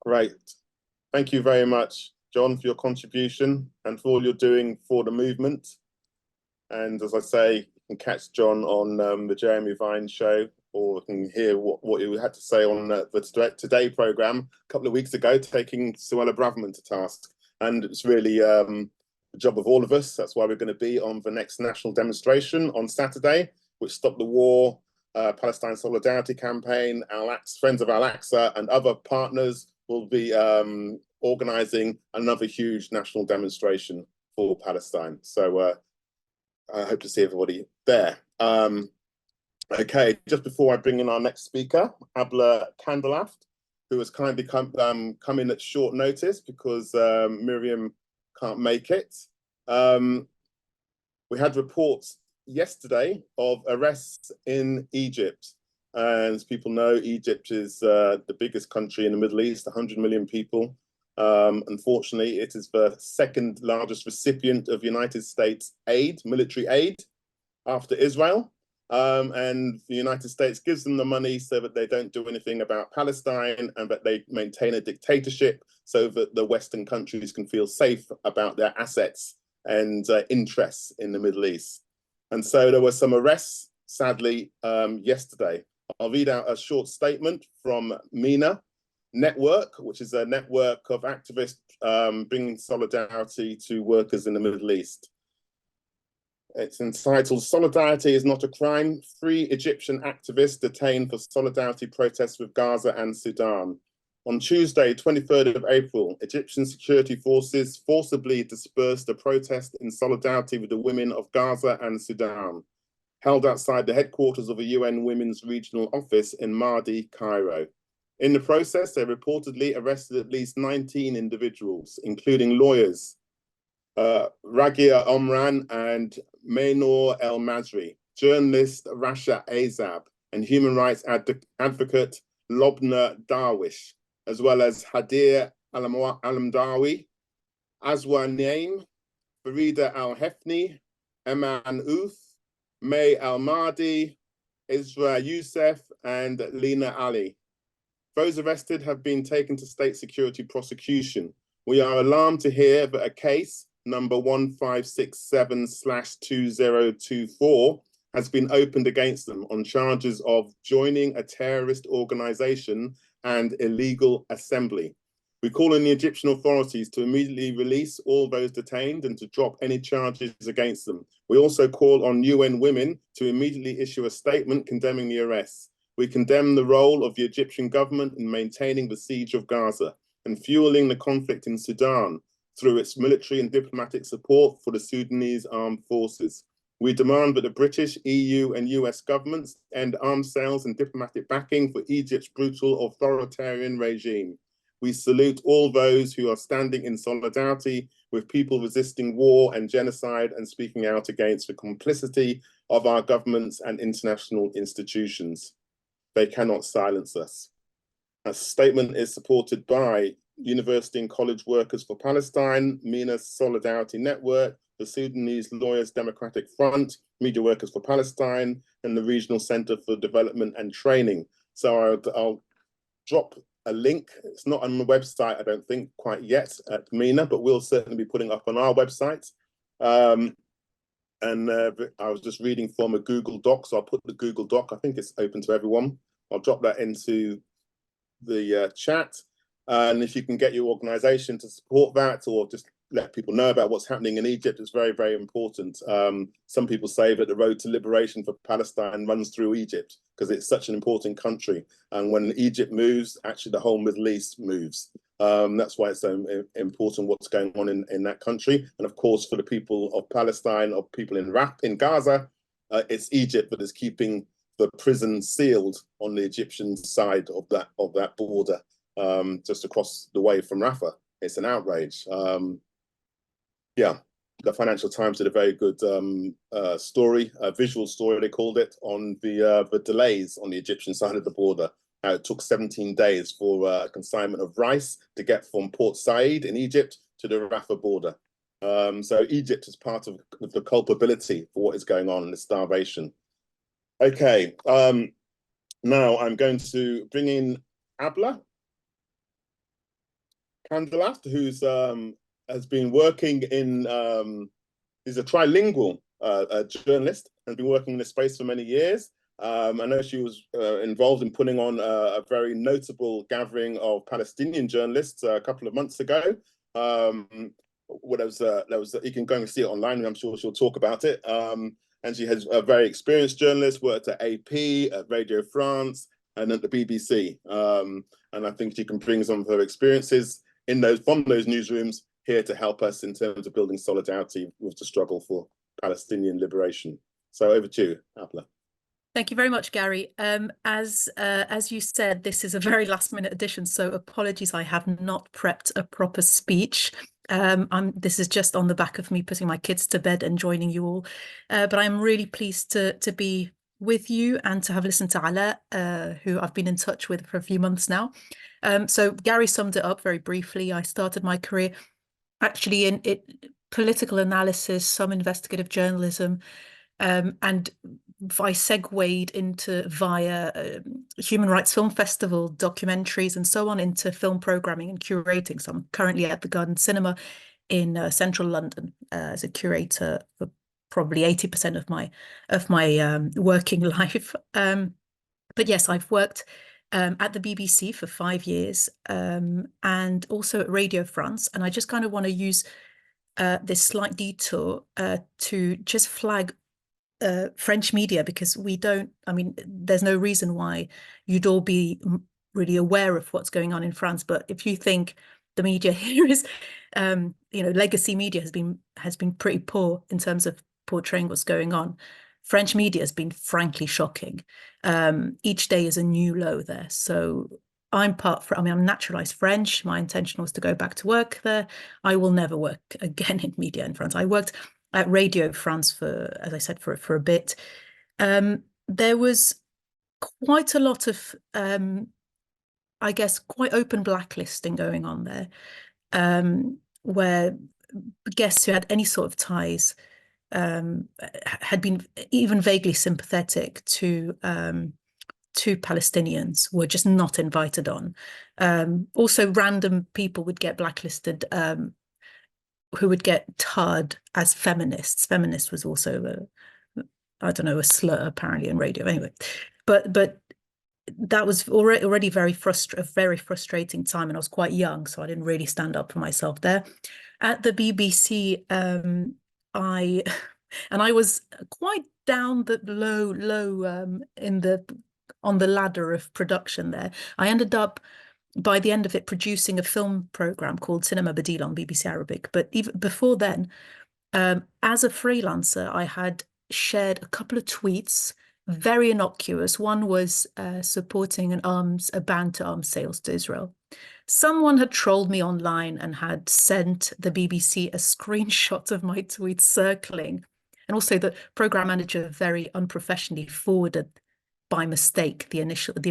Great. Thank you very much, John, for your contribution and for all you're doing for the movement. And as I say, you can catch John on the Jeremy Vine show, or you can hear what you had to say on the Today programme a couple of weeks ago, taking Suella Braverman to task. And it's really the job of all of us. That's why we're going to be on the next national demonstration on Saturday, which Stop the War, Palestine Solidarity Campaign, Friends of Al-Aqsa and other partners will be organising another huge national demonstration for Palestine. So I hope to see everybody there. Okay, just before I bring in our next speaker, Abla Kandalaft, who has kindly come in at short notice because Miriam can't make it. We had reports yesterday of arrests in Egypt. And as people know, Egypt is the biggest country in the Middle East, 100 million people. Unfortunately, it is the second largest recipient of United States aid, military aid, after Israel. And the United States gives them the money so that they don't do anything about Palestine and that they maintain a dictatorship so that the Western countries can feel safe about their assets and interests in the Middle East. And so there were some arrests, sadly, yesterday. I'll read out a short statement from MENA Network, which is a network of activists bringing solidarity to workers in the Middle East. It's entitled, "Solidarity is Not a Crime. 3 Egyptian activists detained for solidarity protests with Gaza and Sudan." On Tuesday, 23rd of April, Egyptian security forces forcibly dispersed a protest in solidarity with the women of Gaza and Sudan, held outside the headquarters of a UN Women's Regional Office in Mahdi, Cairo. In the process, they reportedly arrested at least 19 individuals, including lawyers, Raghia Omran and Mainor El Masri, journalist Rasha Azab, and human rights advocate Lobna Darwish, as well as Hadir Alamdawi, Aswa Naim, Farida Al-Hefni, Eman Uth, May Al-Mahdi, Isra Youssef, and Lena Ali. Those arrested have been taken to state security prosecution. We are alarmed to hear that a case, number 1567/2024, has been opened against them on charges of joining a terrorist organization and illegal assembly. We call on the Egyptian authorities to immediately release all those detained and to drop any charges against them. We also call on UN Women to immediately issue a statement condemning the arrests. We condemn the role of the Egyptian government in maintaining the siege of Gaza and fueling the conflict in Sudan through its military and diplomatic support for the Sudanese armed forces. We demand that the British, EU, and US governments end arms sales and diplomatic backing for Egypt's brutal authoritarian regime. We salute all those who are standing in solidarity with people resisting war and genocide and speaking out against the complicity of our governments and international institutions. They cannot silence us. A statement is supported by University and College Workers for Palestine, MENA Solidarity Network, the Sudanese Lawyers Democratic Front, Media Workers for Palestine, and the Regional Center for Development and Training. So I'll drop a link. It's not on the website, I don't think, quite yet at MENA, but we'll certainly be putting up on our website. I was just reading from a Google Doc, so I'll put the Google Doc. I think it's open to everyone. I'll drop that into the chat. And if you can get your organization to support that or just let people know about what's happening in Egypt, it's very, very important. Some people say that the road to liberation for Palestine runs through Egypt because it's such an important country. And when Egypt moves, actually the whole Middle East moves. That's why it's so important what's going on in that country. And of course, for the people of Palestine, or people in Gaza, it's Egypt that is keeping the prison sealed on the Egyptian side of that border, just across the way from Rafah. It's an outrage. Yeah, the Financial Times did a very good story, a visual story they called it, on the delays on the Egyptian side of the border. How it took 17 days for consignment of rice to get from Port Said in Egypt to the Rafah border. So Egypt is part of the culpability for what is going on in the starvation. Okay, now I'm going to bring in Abla Kandalaft, who's has been working in, he's a trilingual journalist, and been working in this space for many years. I know she was involved in putting on a very notable gathering of Palestinian journalists a couple of months ago. You can go and see it online, and I'm sure she'll talk about it. And she has a very experienced journalist, worked at AP, at Radio France, and at the BBC. and I think she can bring some of her experiences from those newsrooms here to help us in terms of building solidarity with the struggle for Palestinian liberation. So over to you, Abla. Thank you very much, Gary. As you said, this is a very last-minute edition, so apologies, I have not prepped a proper speech. This is just on the back of me putting my kids to bed and joining you all. But I'm really pleased to be with you and to have listened to Alaa, who I've been in touch with for a few months now. So Gary summed it up very briefly. I started my career actually in political analysis, some investigative journalism, and I segued into via Human Rights Film Festival, documentaries and so on, into film programming and curating. So I'm currently at the Garden Cinema in central London as a curator for probably 80% of my working life. But yes, I've worked at the BBC for 5 years and also at Radio France. And I just kind of want to use this slight detour to just flag French media, because there's no reason why you'd all be really aware of what's going on in France. But if you think the media here is, legacy media has been pretty poor in terms of portraying what's going on, French media has been frankly shocking. Each day is a new low there. So I'm naturalized French. My intention was to go back to work there. I will never work again in media in France. I worked at Radio France for, as I said, for a bit. There was quite a lot of, I guess, quite open blacklisting going on there, where guests who had any sort of ties had been even vaguely sympathetic to Palestinians were just not invited on. Also, random people would get blacklisted who would get tarred as feminists. Feminist was also a slur apparently in radio. Anyway, but that was already a very frustrating time, and I was quite young, so I didn't really stand up for myself there. At the BBC, I was quite down the low on the ladder of production there. I ended up, by the end of it, producing a film program called Cinema Badil on BBC Arabic. But even before then, as a freelancer, I had shared a couple of tweets, very innocuous. One was supporting a ban to arms sales to Israel. Someone had trolled me online and had sent the BBC a screenshot of my tweet circling. And also the program manager very unprofessionally forwarded by mistake the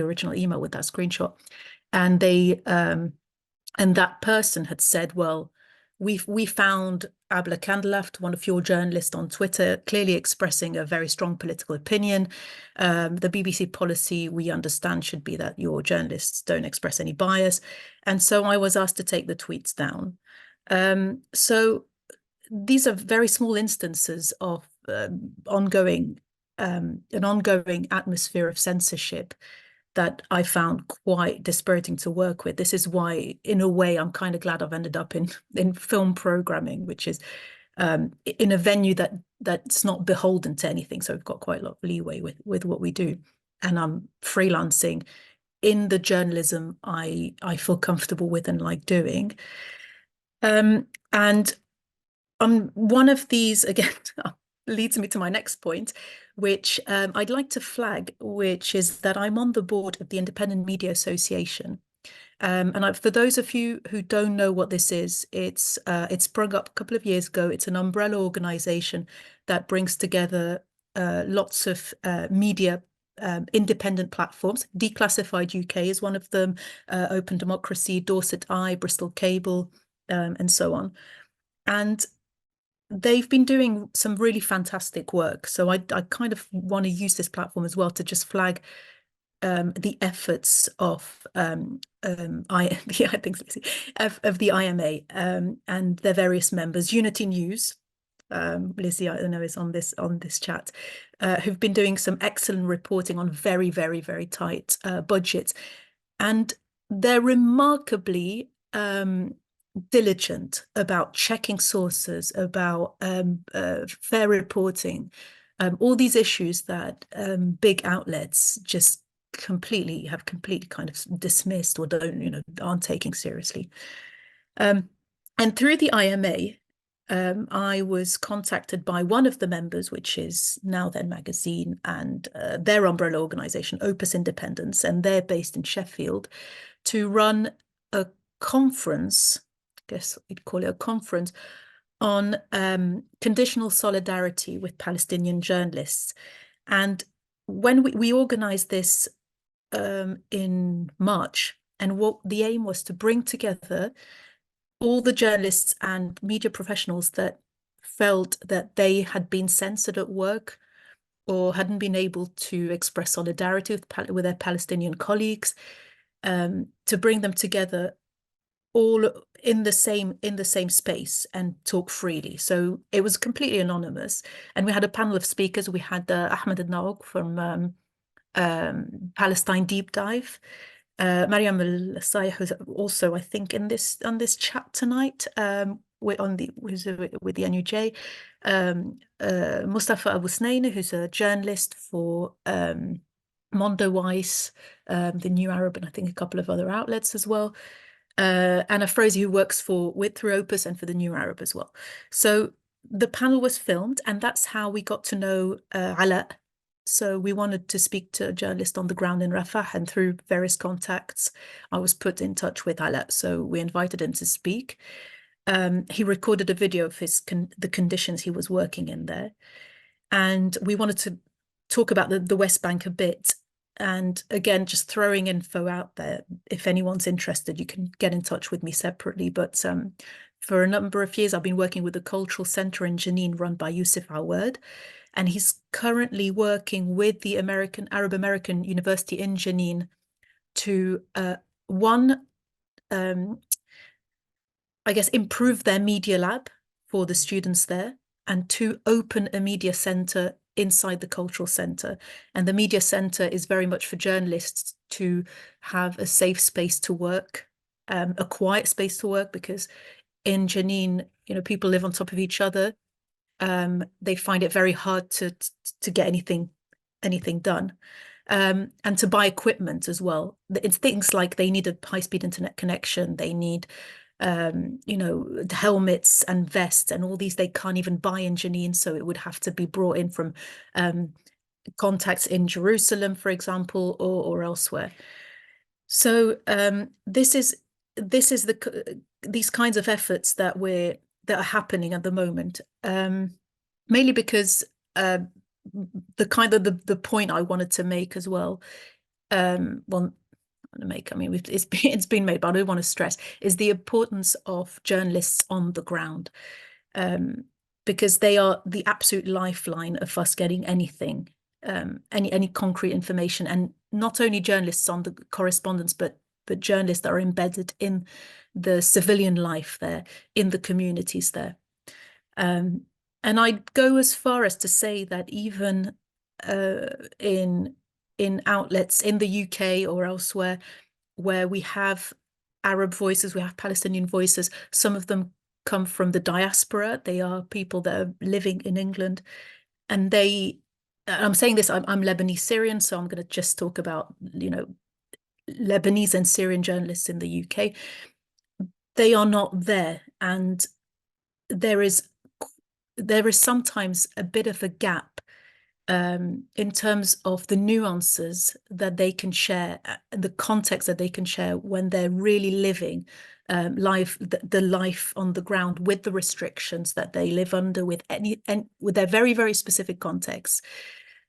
original email with that screenshot. And and that person had said, well, we found Abla Kandalaft, one of your journalists, on Twitter, clearly expressing a very strong political opinion. The BBC policy, we understand, should be that your journalists don't express any bias. And so I was asked to take the tweets down. So these are very small instances of an ongoing atmosphere of censorship that I found quite dispiriting to work with. This is why, in a way, I'm kind of glad I've ended up in film programming, which is in a venue that's not beholden to anything. So we've got quite a lot of leeway with what we do. And I'm freelancing in the journalism I feel comfortable with and like doing. And one of these, again, leads me to my next point, which I'd like to flag, which is that I'm on the board of the Independent Media Association. And for those of you who don't know what this is, it sprung up a couple of years ago. It's an umbrella organization that brings together lots of media independent platforms. Declassified UK is one of them, Open Democracy, Dorset Eye, Bristol Cable, and so on. And they've been doing some really fantastic work. So I kind of want to use this platform as well to just flag the efforts of the IMA and their various members. Unity News, Lizzie, I know, is on this chat, who've been doing some excellent reporting on very, very, very tight budgets, and they're remarkably diligent about checking sources, about fair reporting, all these issues that big outlets just completely kind of dismissed or aren't taking seriously. And through the IMA, I was contacted by one of the members, which is Now Then magazine, and their umbrella organization, Opus Independence, and they're based in Sheffield, to run a conference, I guess we'd call it a conference, on conditional solidarity with Palestinian journalists. And when we organized this in March, and what the aim was to bring together all the journalists and media professionals that felt that they had been censored at work or hadn't been able to express solidarity with their Palestinian colleagues, to bring them together all in the same space and talk freely. So it was completely anonymous, and we had a panel of speakers. We had Ahmed Naouk from Palestine Deep Dive, Mariam Al-Sayh, who's also, I think, on this chat tonight, with the NUJ, Mustafa Abu Snaina, who's a journalist for Mondo Weiss, the New Arab, and I think a couple of other outlets as well. Anna Froese, who works through Opus and for the New Arab as well. So the panel was filmed, and that's how we got to know Alaa. So we wanted to speak to a journalist on the ground in Rafah, and through various contacts, I was put in touch with Alaa. So we invited him to speak. He recorded a video of the conditions he was working in there. And we wanted to talk about the West Bank a bit. And again, just throwing info out there. If anyone's interested, you can get in touch with me separately. But for a number of years, I've been working with the Cultural Center in Jenin, run by Yusuf Awad. And he's currently working with the Arab American University in Jenin to, I guess, improve their media lab for the students there, and to open a media center inside the cultural center. And the media center is very much for journalists to have a safe space to work, a quiet space to work, because in Jenin, people live on top of each other. They find it very hard to get anything done, and to buy equipment as well. It's things like they need a high-speed internet connection. They need helmets and vests and all these they can't even buy in Jenin, so it would have to be brought in from contacts in Jerusalem, for example, or elsewhere. So this is these kinds of efforts that are happening at the moment, mainly because the point I wanted to make as well, it's been made, but I want to stress, is the importance of journalists on the ground, because they are the absolute lifeline of us getting anything, any concrete information, and not only journalists on the correspondence, but journalists that are embedded in the civilian life there, in the communities there. And I'd go as far as to say that even in outlets in the UK or elsewhere where we have Arab voices, we have Palestinian voices, some of them come from the diaspora. They are people that are living in England, and I'm saying this, I'm Lebanese Syrian, so I'm going to just talk about, Lebanese and Syrian journalists in the UK. They are not there, and there is sometimes a bit of a gap in terms of the nuances that they can share, the context that they can share when they're really living the life on the ground, with the restrictions that they live under, with their very, very specific context.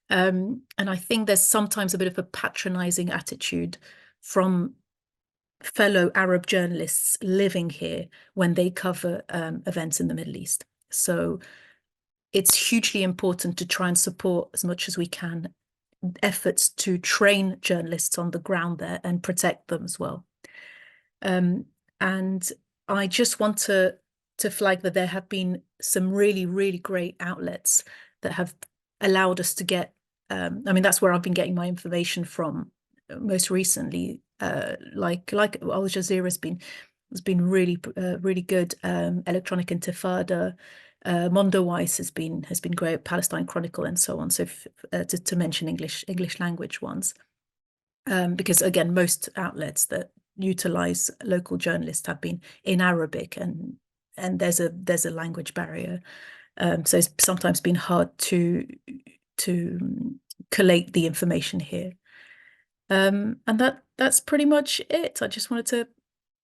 And I think there's sometimes a bit of a patronizing attitude from fellow Arab journalists living here when they cover events in the Middle East. So it's hugely important to try and support as much as we can efforts to train journalists on the ground there and protect them as well. And I just want to flag that there have been some really, really great outlets that have allowed us to get, that's where I've been getting my information from most recently, like Al Jazeera has been really, really good. Electronic Intifada, Mondo Weiss has been great, Palestine Chronicle, and so on. So to mention English language ones, because again, most outlets that utilize local journalists have been in Arabic, and there's a language barrier, so it's sometimes been hard to collate the information here. And that's pretty much it. I just wanted to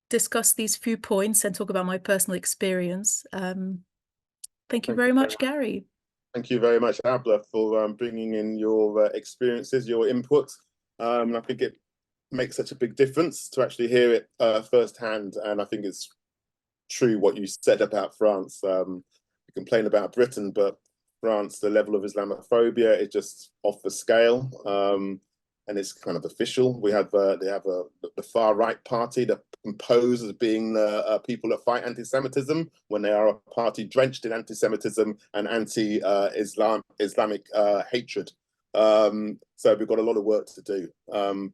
discuss these few points and talk about my personal experience. Thank you very much, Gary. Thank you very much, Abla, for bringing in your experiences, your input. I think it makes such a big difference to actually hear it firsthand. And I think it's true what you said about France. You complain about Britain, but France, the level of Islamophobia is just off the scale. And it's kind of official. They have the far right party that compose as being the people that fight anti-Semitism, when they are a party drenched in anti-Semitism and anti-Islamic hatred. So we've got a lot of work to do.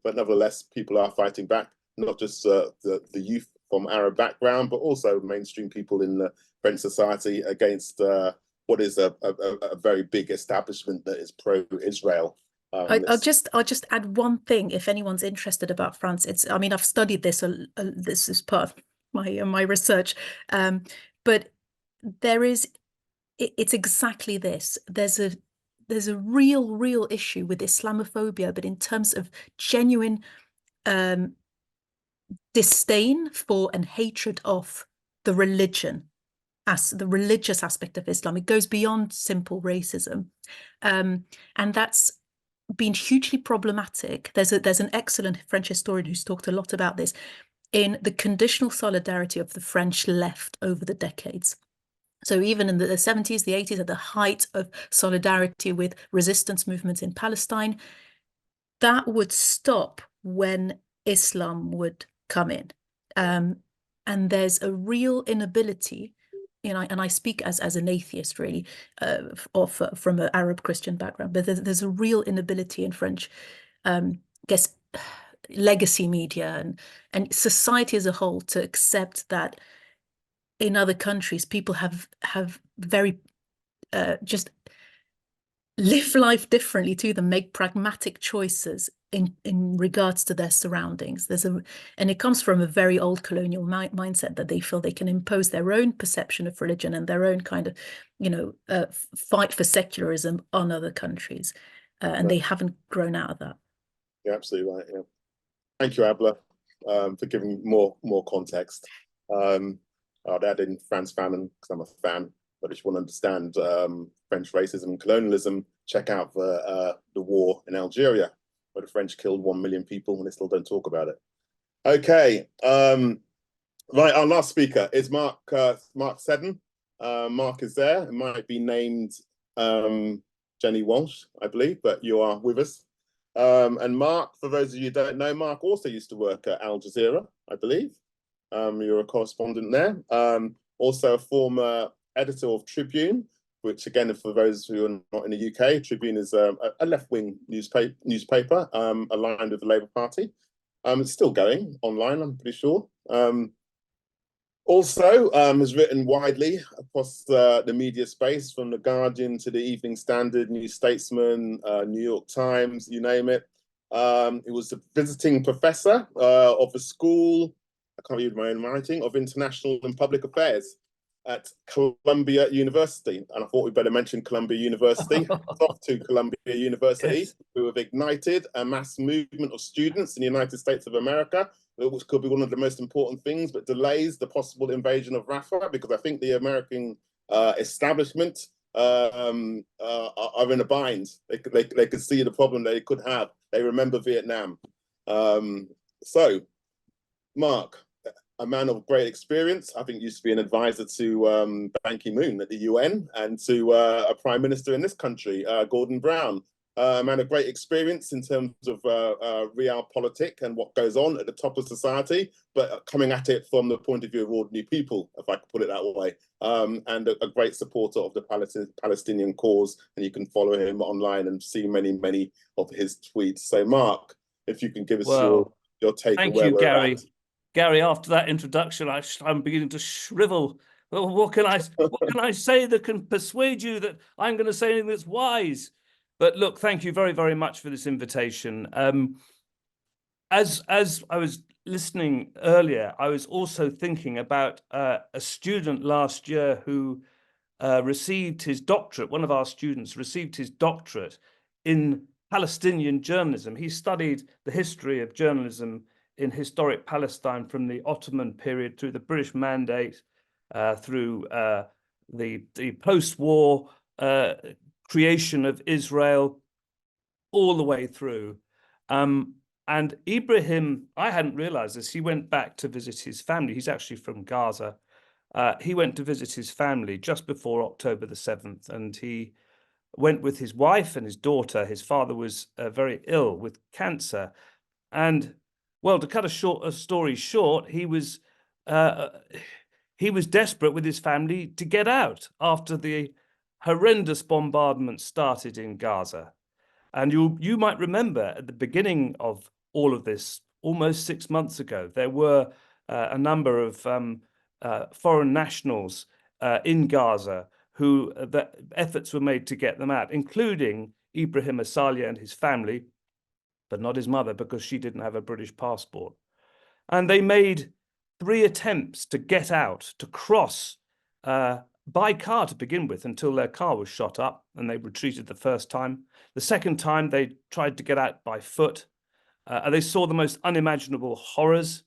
But nevertheless, people are fighting back, not just the youth from Arab background, but also mainstream people in the French society against what is a very big establishment that is pro-Israel. I'll just add one thing, if anyone's interested about France. I mean, I've studied this. This is part of my research, but it's exactly this. There's a real issue with Islamophobia, but in terms of genuine disdain for and hatred of the religion, as the religious aspect of Islam. It goes beyond simple racism, and that's been hugely problematic. There's an excellent French historian who's talked a lot about this, in the conditional solidarity of the French left over the decades. So even in the 70s, the 80s, at the height of solidarity with resistance movements in Palestine, that would stop when Islam would come in. And there's a real inability, and I speak as an atheist, really, from an Arab Christian background, but there's a real inability in French, legacy media and society as a whole to accept that in other countries people have very just live life differently to them, make pragmatic choices in regards to their surroundings. And it comes from a very old colonial mindset that they feel they can impose their own perception of religion and their own kind of, fight for secularism on other countries. And they haven't grown out of that. You're absolutely right, yeah. Thank you, Abla, for giving more context. I'd add in France famine, because I'm a fan, but if you want to understand French racism and colonialism, check out the war in Algeria, where the French killed 1 million people and they still don't talk about it. Okay, right, our last speaker is Mark Seddon. Mark is there. It might be named Jenny Walsh, I believe, but you are with us. And Mark, for those of you who don't know, Mark also used to work at Al Jazeera, I believe. You're a correspondent there. Also a former editor of Tribune, which again, for those who are not in the UK, Tribune is a left-wing newspaper aligned with the Labour Party. It's still going online, I'm pretty sure. Also has written widely across the media space, from The Guardian to the Evening Standard, New Statesman, New York Times, you name it. He was a visiting professor of the School, I can't read my own writing, of International and Public Affairs at Columbia University. And I thought we'd better mention Columbia University. Off to Columbia University, yes, who have ignited a mass movement of students in the United States of America, which could be one of the most important things, but delays the possible invasion of Rafah, because I think the American establishment are in a bind. They could see the problem they could have. They remember Vietnam. So, Mark, a man of great experience, I think used to be an advisor to Ban Ki-moon at the UN, and to a prime minister in this country, Gordon Brown. A man of great experience in terms of realpolitik and what goes on at the top of society, but coming at it from the point of view of ordinary people, if I could put it that way, and a great supporter of the Palestinian cause. And you can follow him online and see many of his tweets. So, Mark, if you can give us your take on where we're Gary. at. Gary, after that introduction, I'm beginning to shrivel. Well, what can I say that can persuade you that I'm going to say anything that's wise? But look, thank you very, very much for this invitation. as I was listening earlier, I was also thinking about a student last year who received his doctorate. One of our students received his doctorate in Palestinian journalism. He studied the history of journalism in historic Palestine from the Ottoman period through the British Mandate, through the post-war creation of Israel, all the way through. And Ibrahim, I hadn't realized this, he went back to visit his family. He's actually from Gaza. He went to visit his family just before October the 7th, and he went with his wife and his daughter. His father was very ill with cancer. And, well, to cut a story short, he was desperate with his family to get out after the horrendous bombardment started in Gaza. And you might remember at the beginning of all of this, almost 6 months ago, there were a number of foreign nationals in Gaza who efforts were made to get them out, including Ibrahim Asalia and his family, but not his mother because she didn't have a British passport. And they made 3 attempts to get out, to cross by car to begin with, until their car was shot up and they retreated the first time. The second time they tried to get out by foot. They saw the most unimaginable horrors.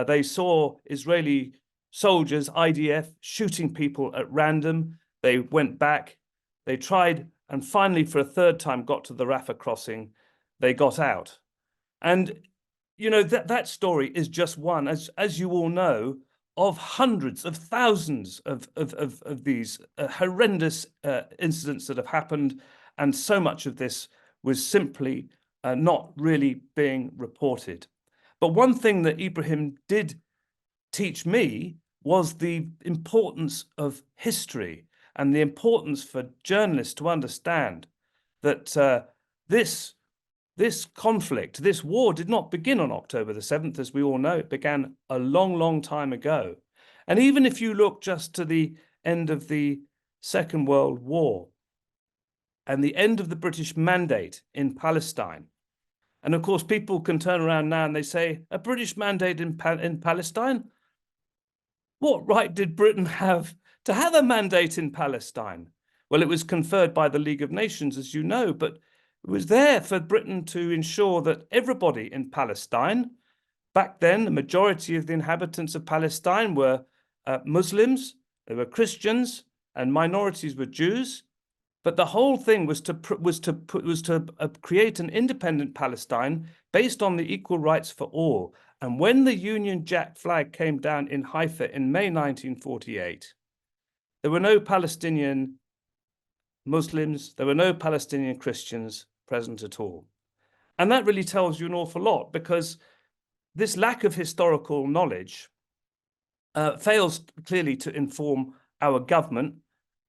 They saw Israeli soldiers, IDF, shooting people at random. They went back. They tried, and finally, for a third time, got to the Rafah crossing. They got out. And, you know, that story is just one, as you all know, of hundreds of thousands of these horrendous incidents that have happened. And so much of this was simply not really being reported. But one thing that Ibrahim did teach me was the importance of history and the importance for journalists to understand that this conflict, this war did not begin on October the 7th, as we all know. It began a long, long time ago. And even if you look just to the end of the Second World War and the end of the British Mandate in Palestine, and of course people can turn around now and they say, a British mandate in Palestine? What right did Britain have to have a mandate in Palestine? Well, it was conferred by the League of Nations, as you know, but it was there for Britain to ensure that everybody in Palestine, back then, the majority of the inhabitants of Palestine were Muslims, they were Christians, and minorities were Jews. But the whole thing was to create an independent Palestine based on the equal rights for all. And when the Union Jack flag came down in Haifa in May 1948, there were no Palestinian Muslims, there were no Palestinian Christians present at all. And that really tells you an awful lot, because this lack of historical knowledge fails clearly to inform our government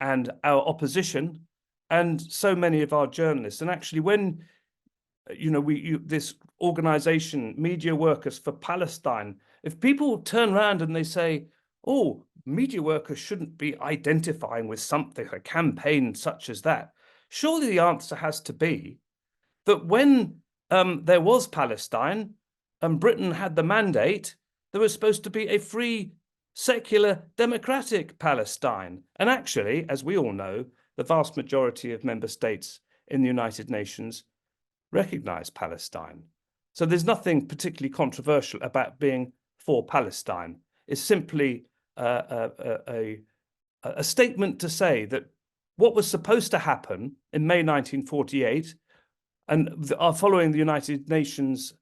and our opposition and so many of our journalists. And actually, when this organization, Media Workers for Palestine, if people turn around and they say, oh, media workers shouldn't be identifying with something, a campaign such as that, surely the answer has to be that when there was Palestine and Britain had the mandate, there was supposed to be a free, secular, democratic Palestine. And actually, as we all know, the vast majority of member states in the United Nations recognize Palestine. So there's nothing particularly controversial about being for Palestine. It's simply a statement to say that what was supposed to happen in May 1948 and following the United Nations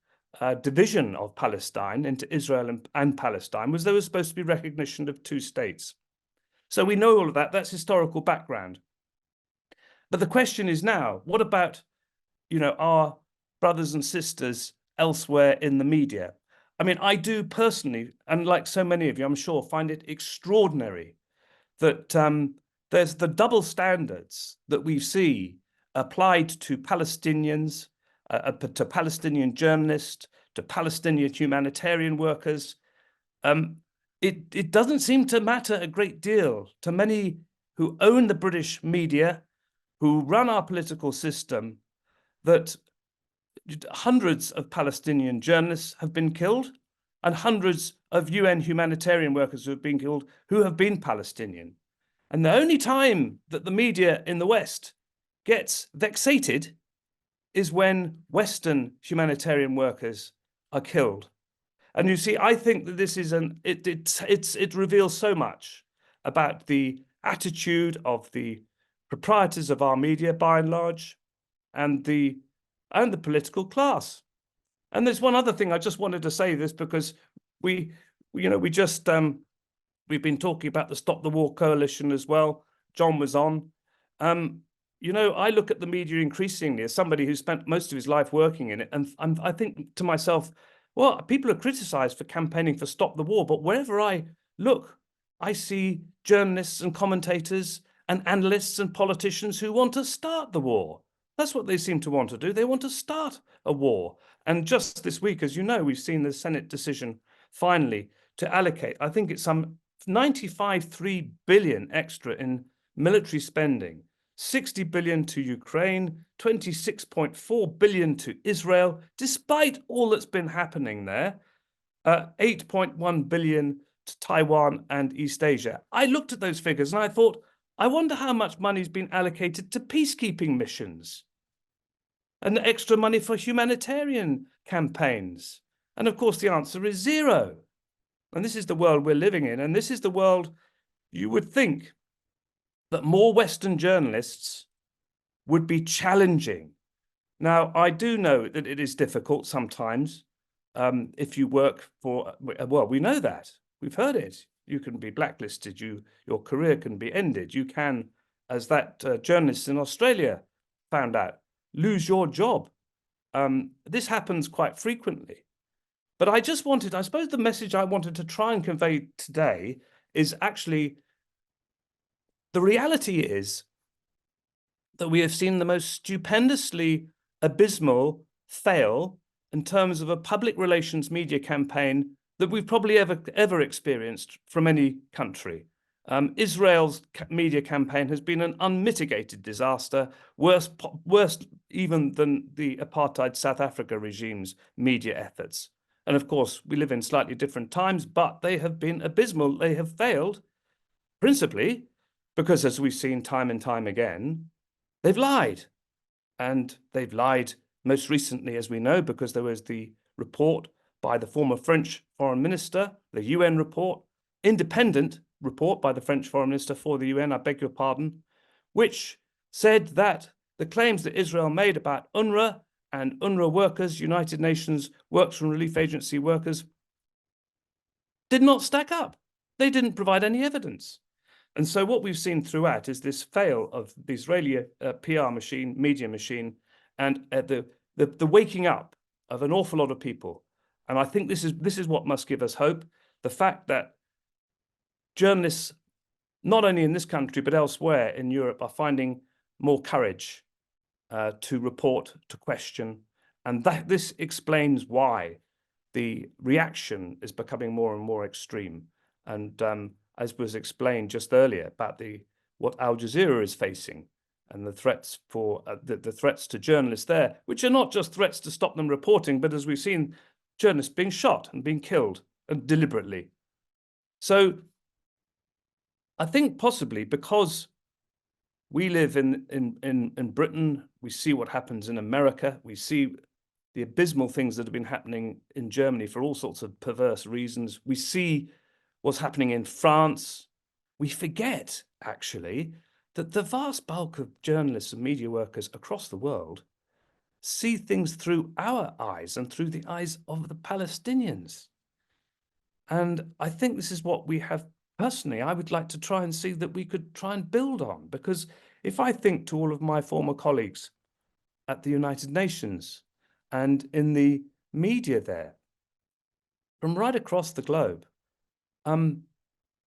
division of Palestine into Israel and Palestine was there was supposed to be recognition of 2 states. So we know all of that. That's historical background. But the question is now, what about, our brothers and sisters elsewhere in the media? I mean, I do personally, and like so many of you, I'm sure, find it extraordinary that there's the double standards that we see applied to Palestinians, to Palestinian journalists, to Palestinian humanitarian workers. It doesn't seem to matter a great deal to many who own the British media, who run our political system, that hundreds of Palestinian journalists have been killed, and hundreds of UN humanitarian workers who have been killed who have been Palestinian. And the only time that the media in the West gets vexated is when Western humanitarian workers are killed. And you see, I think that this is it reveals so much about the attitude of the proprietors of our media, by and large, and the political class. And there's one other thing I just wanted to say this, because we've been talking about the Stop the War Coalition as well. John was on. I look at the media increasingly as somebody who spent most of his life working in it, and I think to myself, well, people are criticized for campaigning for Stop the War, but wherever I look, I see journalists and commentators and analysts and politicians who want to start the war. That's what they seem to want to do. They want to start a war. And just this week, as you know, we've seen the Senate decision finally to allocate, I think it's some 95.3 billion extra in military spending, 60 billion to Ukraine, 26.4 billion to Israel, despite all that's been happening there, 8.1 billion to Taiwan and East Asia. I looked at those figures and I thought, I wonder how much money's been allocated to peacekeeping missions and extra money for humanitarian campaigns. And of course, the answer is zero. And this is the world we're living in. And this is the world you would think that more Western journalists would be challenging. Now, I do know that it is difficult sometimes if you work for, well, we know that. We've heard it. You can be blacklisted. Your career can be ended. You can, as that journalist in Australia found out, lose your job. This happens quite frequently. But I suppose the message I wanted to try and convey today is actually, the reality is that we have seen the most stupendously abysmal fail in terms of a public relations media campaign that we've probably ever experienced from any country. Israel's media campaign has been an unmitigated disaster, worse even than the apartheid South Africa regime's media efforts. And of course, we live in slightly different times, but they have been abysmal. They have failed, principally because, as we've seen time and time again, they've lied. And they've lied most recently, as we know, because there was the report by the former French foreign minister, the UN report, independent report by the French foreign minister for the UN, I beg your pardon, which said that the claims that Israel made about UNRWA and UNRWA workers, United Nations Works and Relief Agency workers, did not stack up. They didn't provide any evidence. And so what we've seen throughout is this fail of the Israeli PR machine, media machine, and the waking up of an awful lot of people. And I think this is what must give us hope. The fact that journalists, not only in this country, but elsewhere in Europe, are finding more courage to report, to question. And that this explains why the reaction is becoming more and more extreme. And as was explained just earlier about what Al Jazeera is facing and the threats for the threats to journalists there, which are not just threats to stop them reporting, but as we've seen, journalists being shot and being killed and deliberately. So I think possibly because we live in Britain, we see what happens in America, we see the abysmal things that have been happening in Germany for all sorts of perverse reasons. We see what's happening in France. We forget, actually, that the vast bulk of journalists and media workers across the world see things through our eyes and through the eyes of the Palestinians. And I think this is what we have, personally, I would like to try and see that we could try and build on. Because if I think to all of my former colleagues at the United Nations and in the media there, from right across the globe,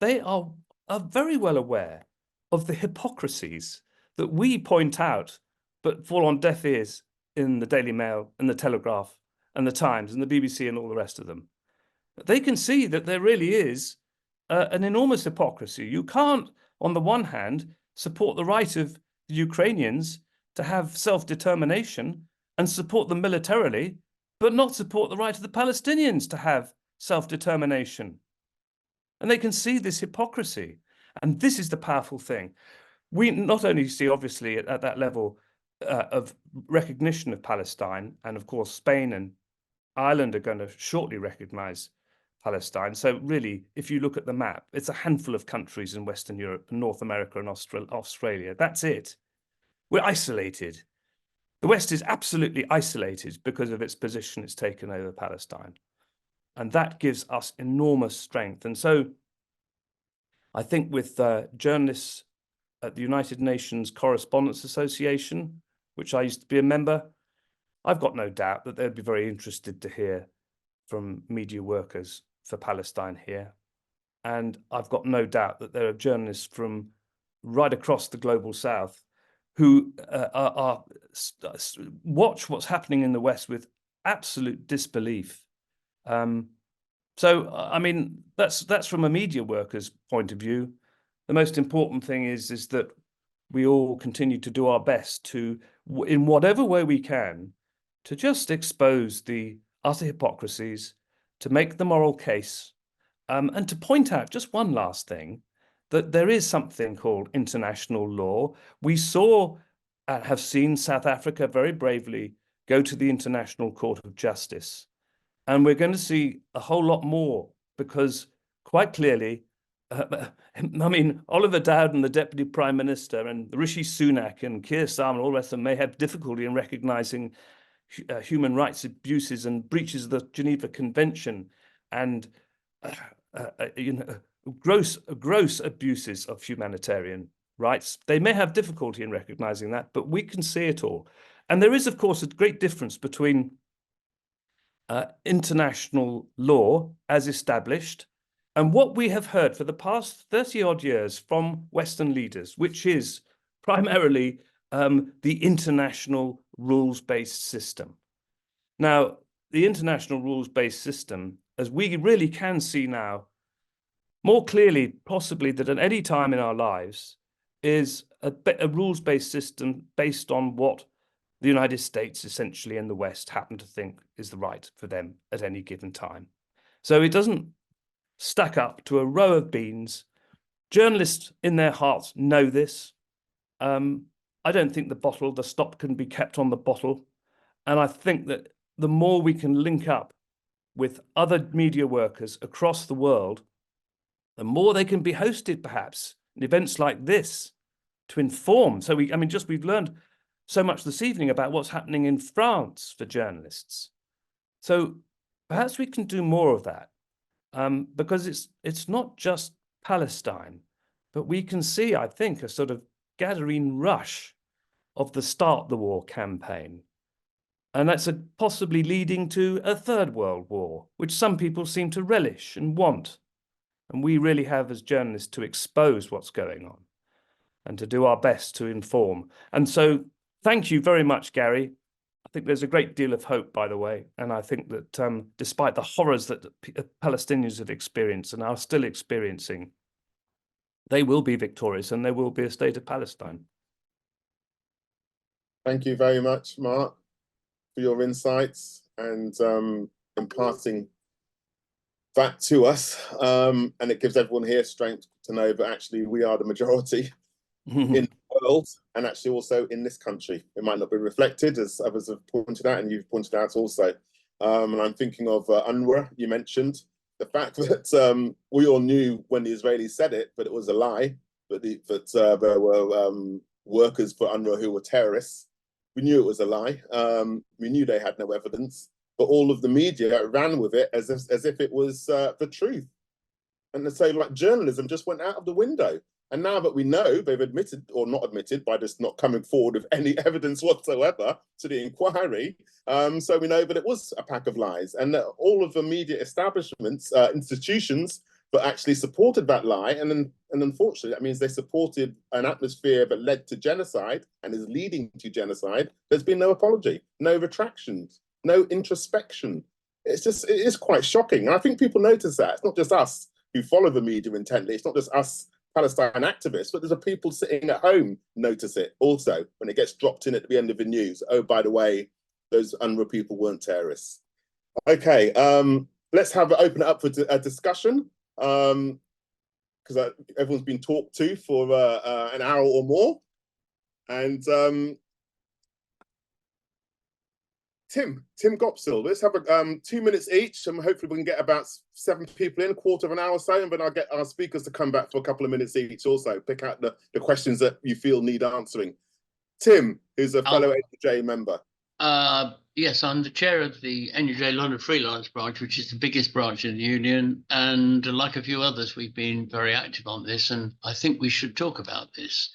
they are very well aware of the hypocrisies that we point out, but fall on deaf ears in the Daily Mail and the Telegraph and the Times and the BBC and all the rest of them. They can see that there really is an enormous hypocrisy. You can't, on the one hand, support the right of the Ukrainians to have self-determination and support them militarily, but not support the right of the Palestinians to have self-determination. And they can see this hypocrisy. And this is the powerful thing. We not only see, obviously, at that level of recognition of Palestine, and of course, Spain and Ireland are going to shortly recognize Palestine. So really, if you look at the map, it's a handful of countries in Western Europe, North America and Australia. That's it. We're isolated. The West is absolutely isolated because of its position it's taken over Palestine. And that gives us enormous strength. And so I think with journalists at the United Nations Correspondents Association, which I used to be a member, I've got no doubt that they'd be very interested to hear from media workers for Palestine here. And I've got no doubt that there are journalists from right across the global South who watch what's happening in the West with absolute disbelief. So, I mean, that's from a media worker's point of view. The most important thing is that we all continue to do our best to, in whatever way we can, to just expose the utter hypocrisies, to make the moral case, and to point out just one last thing, that there is something called international law. We saw and have seen South Africa very bravely go to the International Court of Justice. And we're going to see a whole lot more because quite clearly, I mean, Oliver Dowden, the Deputy Prime Minister, and Rishi Sunak and Keir Starmer and all the rest of them may have difficulty in recognizing human rights abuses and breaches of the Geneva Convention and gross abuses of humanitarian rights. They may have difficulty in recognizing that, but we can see it all. And there is, of course, a great difference between international law as established and what we have heard for the past 30-odd years from Western leaders, which is primarily the international rules-based system. Now, the international rules-based system, as we really can see now, more clearly possibly than at any time in our lives, is a rules-based system based on what the United States essentially and the West happen to think is the right for them at any given time. So it doesn't stack up to a row of beans. Journalists in their hearts know this. I don't think the stop can be kept on the bottle. And I think that the more we can link up with other media workers across the world, the more they can be hosted perhaps in events like this to inform. So we've learned so much this evening about what's happening in France for journalists. So perhaps we can do more of that because it's not just Palestine, but we can see, I think, a sort of gathering rush of the Start the War campaign. And that's possibly leading to a third world war, which some people seem to relish and want. And we really have, as journalists, to expose what's going on and to do our best to inform. And so thank you very much, Gary. I think there's a great deal of hope, by the way. And I think that despite the horrors that Palestinians have experienced and are still experiencing, they will be victorious and there will be a state of Palestine. Thank you very much, Mark, for your insights and imparting that to us. And it gives everyone here strength to know that actually we are the majority in the world and actually also in this country. It might not be reflected, as others have pointed out, and you've pointed out also. And I'm thinking of UNRWA, you mentioned. The fact that we all knew when the Israelis said it, but it was a lie, that there were workers for UNRWA who were terrorists. We knew it was a lie. We knew they had no evidence, but all of the media ran with it as if it was the truth. And so like journalism just went out of the window. And now that we know, they've admitted or not admitted by just not coming forward with any evidence whatsoever to the inquiry. So we know that it was a pack of lies, and that all of the media establishments, institutions, that actually supported that lie. And unfortunately, that means they supported an atmosphere that led to genocide and is leading to genocide. There's been no apology, no retractions, no introspection. It is quite shocking. And I think people notice that. It's not just us who follow the media intently. It's not just us Palestine activists, but there's a people sitting at home notice it also when it gets dropped in at the end of the news. Oh, by the way, those UNRWA people weren't terrorists. Okay, let's open it up for a discussion, because everyone's been talked to for an hour or more. And Tim Gopsill, let's have 2 minutes each, and hopefully we can get about 7 people in, a quarter of an hour or so, and then I'll get our speakers to come back for a couple of minutes each also, pick out the questions that you feel need answering. Tim, who's a fellow NUJ member. Yes, I'm the chair of the NUJ London Freelance branch, which is the biggest branch in the union. And like a few others, we've been very active on this, and I think we should talk about this.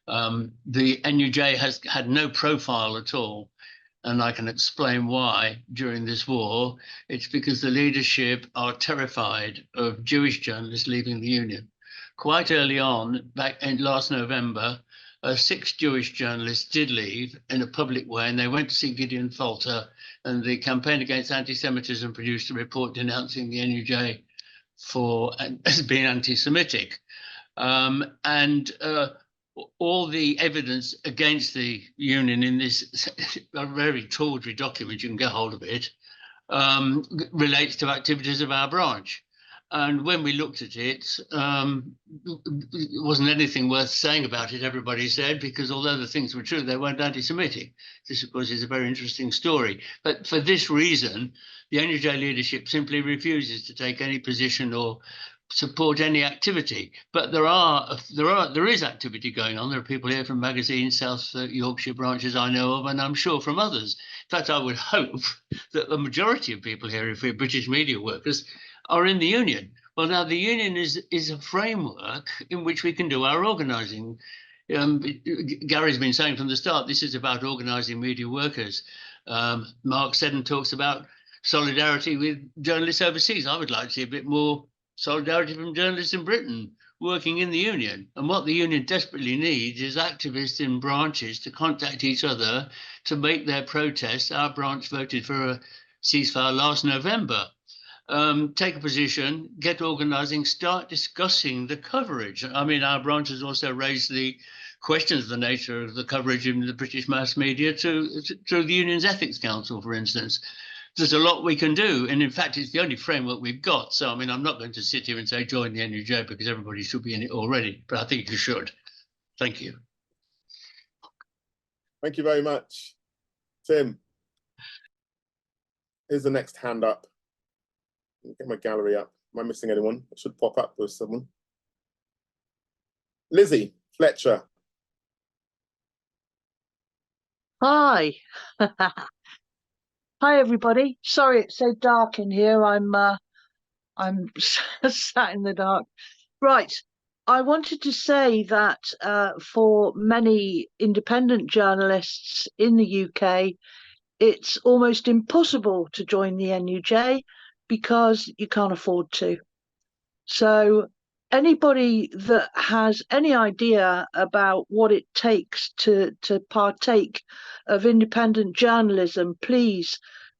The NUJ has had no profile at all, and I can explain why during this war. It's because the leadership are terrified of Jewish journalists leaving the union. Quite early on, back in last November, 6 Jewish journalists did leave in a public way, and they went to see Gideon Falter, and the Campaign Against Anti-Semitism produced a report denouncing the NUJ as being anti-Semitic. All the evidence against the union in this very tawdry document, you can get hold of it, relates to activities of our branch. And when we looked at it, it wasn't anything worth saying about it, everybody said, because although the things were true, they weren't anti-Semitic. This, of course, is a very interesting story. But for this reason, the NUJ leadership simply refuses to take any position or support any activity. But there is activity going on. There are people here from magazines, South Yorkshire branches I know of, and I'm sure from others. In fact, I would hope that the majority of people here, if we're British media workers, are in the union. Well, now the union is a framework in which we can do our organising. Gary's been saying from the start, this is about organising media workers. Mark Seddon talks about solidarity with journalists overseas. I would like to see a bit more solidarity from journalists in Britain working in the union. And what the union desperately needs is activists in branches to contact each other to make their protests. Our branch voted for a ceasefire last November. Take a position, get organising, start discussing the coverage. I mean, our branch has also raised the questions of the nature of the coverage in the British mass media through the union's ethics council, for instance. There's a lot we can do, and in fact, it's the only framework we've got. So, I mean, I'm not going to sit here and say join the NUJ because everybody should be in it already, but I think you should. Thank you. Thank you very much, Tim. Here's the next hand up. Get my gallery up. Am I missing anyone? It should pop up with someone. Lizzie Fletcher. Hi. Hi, everybody. Sorry it's so dark in here. I'm sat in the dark. Right. I wanted to say that for many independent journalists in the UK, it's almost impossible to join the NUJ because you can't afford to. So anybody that has any idea about what it takes to partake of independent journalism, please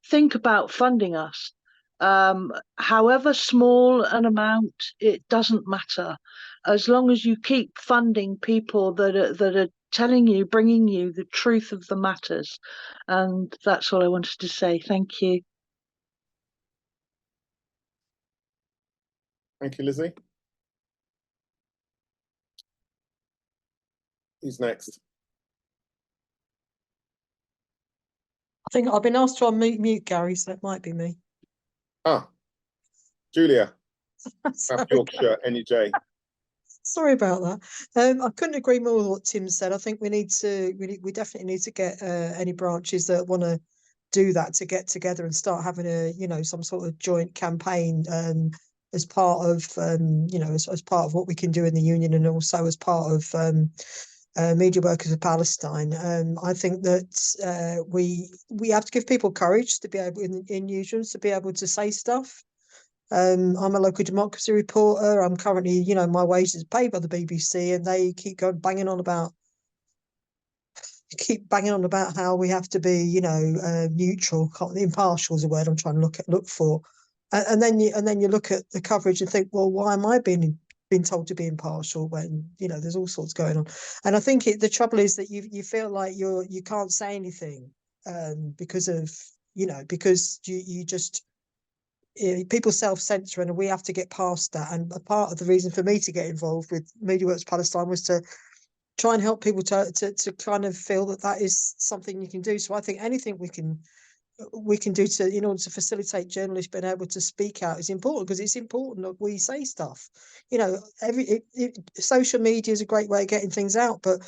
think about funding us. However small an amount, it doesn't matter. As long as you keep funding people that are telling you, bringing you the truth of the matters. And that's all I wanted to say. Thank you. Thank you, Lizzie. Who's next? I think I've been asked to unmute Gary, so it might be me. Ah, Julia, South Yorkshire NUJ. Sorry about that. I couldn't agree more with what Tim said. I think we definitely need to get any branches that want to do that to get together and start having some sort of joint campaign as part of as part of what we can do in the union, and also as part of Media Workers of Palestine. I think that we have to give people courage to be able in newsrooms to be able to say stuff. I'm a local democracy reporter. I'm currently, my wages are paid by the BBC, and they keep banging on about how we have to be, neutral. Impartial is a word I'm trying to look for. And then you look at the coverage and think, well, why am I being told to be impartial when there's all sorts going on? And I think the trouble is that you feel like you can't say anything because of, because you just, people self-censor, and we have to get past that. And a part of the reason for me to get involved with Media Works Palestine was to try and help people to kind of feel that that is something you can do. So I think anything we can do in order to facilitate journalists being able to speak out is important, because it's important that we say stuff. Social media is a great way of getting things out, but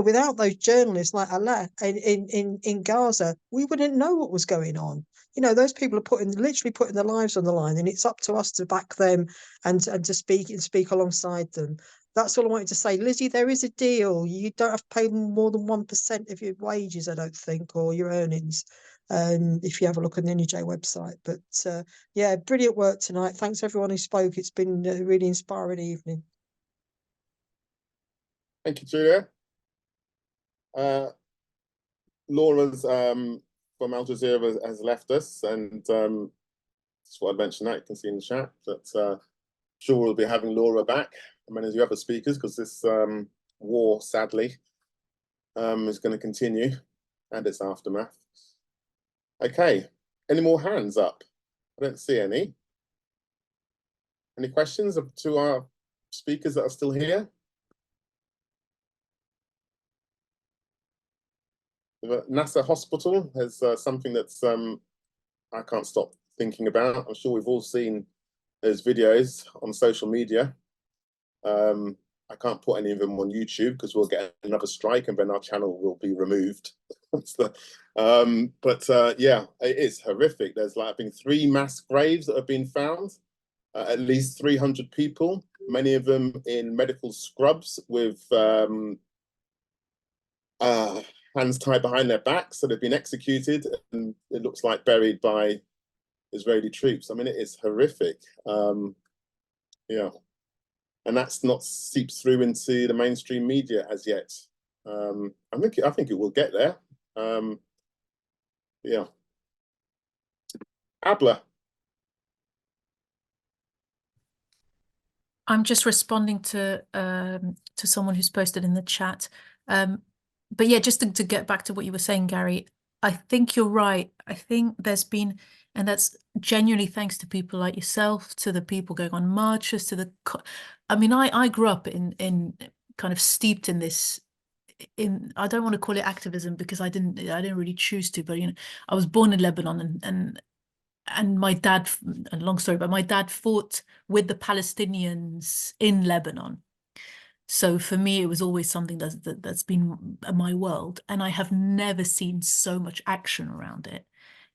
without those journalists like Alaa in Gaza, we wouldn't know what was going on. Those people are literally putting their lives on the line, and it's up to us to back them and to speak alongside them. That's all I wanted to say. Lizzie, there is a deal. You don't have to pay more than 1% of your wages, I don't think, or your earnings, if you have a look on the NUJ website. But yeah, brilliant work tonight. Thanks everyone who spoke. It's been a really inspiring evening. Thank you, Julia. Laura's from Al Jazeera has left us, and just what I mentioned that you can see in the chat. But sure, we'll be having Laura back, and many of the other speakers, because this war, sadly, is going to continue, and its aftermath. Okay, any more hands up? I don't see any. Any questions to our speakers that are still here? The NASA hospital is something that's I can't stop thinking about. I'm sure we've all seen those videos on social media. I can't put any of them on YouTube because we'll get another strike and then our channel will be removed. Yeah, it is horrific. There's like, I think, 3 mass graves that have been found, at least 300 people, many of them in medical scrubs with hands tied behind their backs, so they've been executed, and it looks like buried by Israeli troops. I mean, it is horrific. Yeah, and that's not seeped through into the mainstream media as yet. I think it will get there. Yeah, Abla. I'm just responding to someone who's posted in the chat. But yeah, just to get back to what you were saying, Gary, I think you're right. I think there's been, and that's genuinely thanks to people like yourself, to the people going on marches, to the, I mean, I grew up in kind of steeped in this, I don't want to call it activism because I didn't really choose to, but I was born in Lebanon, and my dad, a long story, but my dad fought with the Palestinians in Lebanon. So for me, it was always something that's been my world. And I have never seen so much action around it,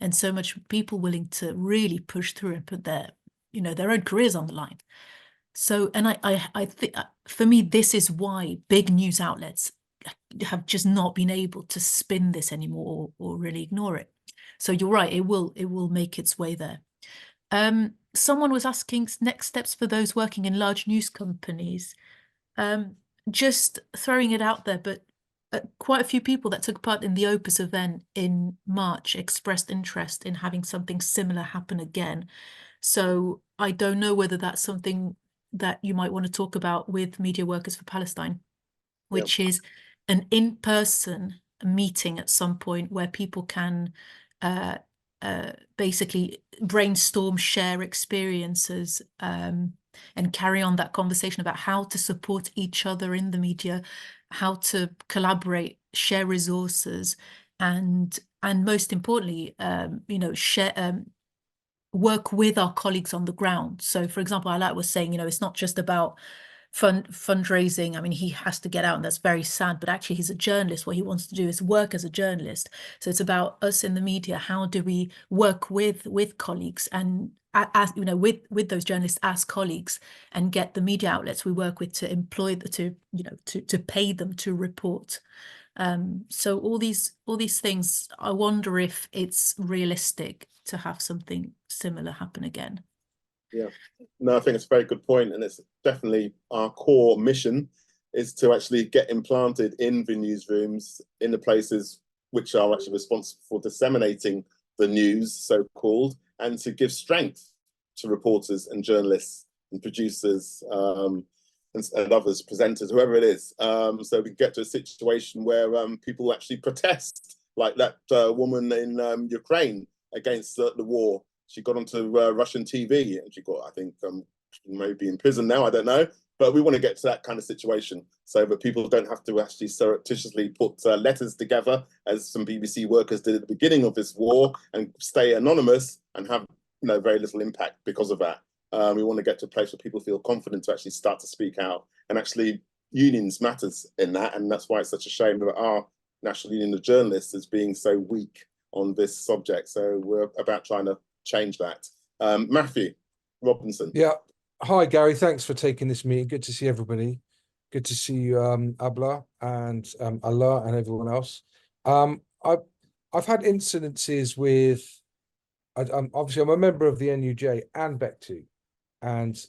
and so much people willing to really push through and put their own careers on the line. So, and I think for me, this is why big news outlets have just not been able to spin this anymore or really ignore it. So you're right, it will make its way there. Someone was asking next steps for those working in large news companies. Just throwing it out there, but quite a few people that took part in the Opus event in March expressed interest in having something similar happen again. So I don't know whether that's something that you might want to talk about with Media Workers for Palestine, which is an in-person meeting at some point where people can basically brainstorm, share experiences, and carry on that conversation about how to support each other in the media, how to collaborate, share resources, and most importantly, share, work with our colleagues on the ground. So, for example, Alaa was saying, it's not just about fundraising. I mean, he has to get out, and that's very sad, but actually he's a journalist. What he wants to do is work as a journalist. So it's about us in the media. How do we work with colleagues, and as with those journalists as colleagues, and get the media outlets we work with to employ to pay them to report. So all these things, I wonder if it's realistic to have something similar happen again. Yeah, no, I think it's a very good point, and it's definitely our core mission is to actually get implanted in the newsrooms, in the places which are actually responsible for disseminating the news, so-called, and to give strength to reporters and journalists and producers and others, presenters, whoever it is, so we can get to a situation where people actually protest like that woman in Ukraine against the war. She got onto Russian TV and she got, I think, maybe in prison now, I don't know. But we want to get to that kind of situation so that people don't have to actually surreptitiously put letters together, as some BBC workers did at the beginning of this war, and stay anonymous and have very little impact because of that. We want to get to a place where people feel confident to actually start to speak out, and actually unions matters in that. And that's why it's such a shame that our National Union of Journalists is being so weak on this subject. So we're about trying to change that. Matthew Robinson. Yeah. Hi, Gary. Thanks for taking this meeting. Good to see everybody. Good to see you, Abla and Alaa and everyone else. I've had incidences with, obviously I'm a member of the NUJ and BECTU, and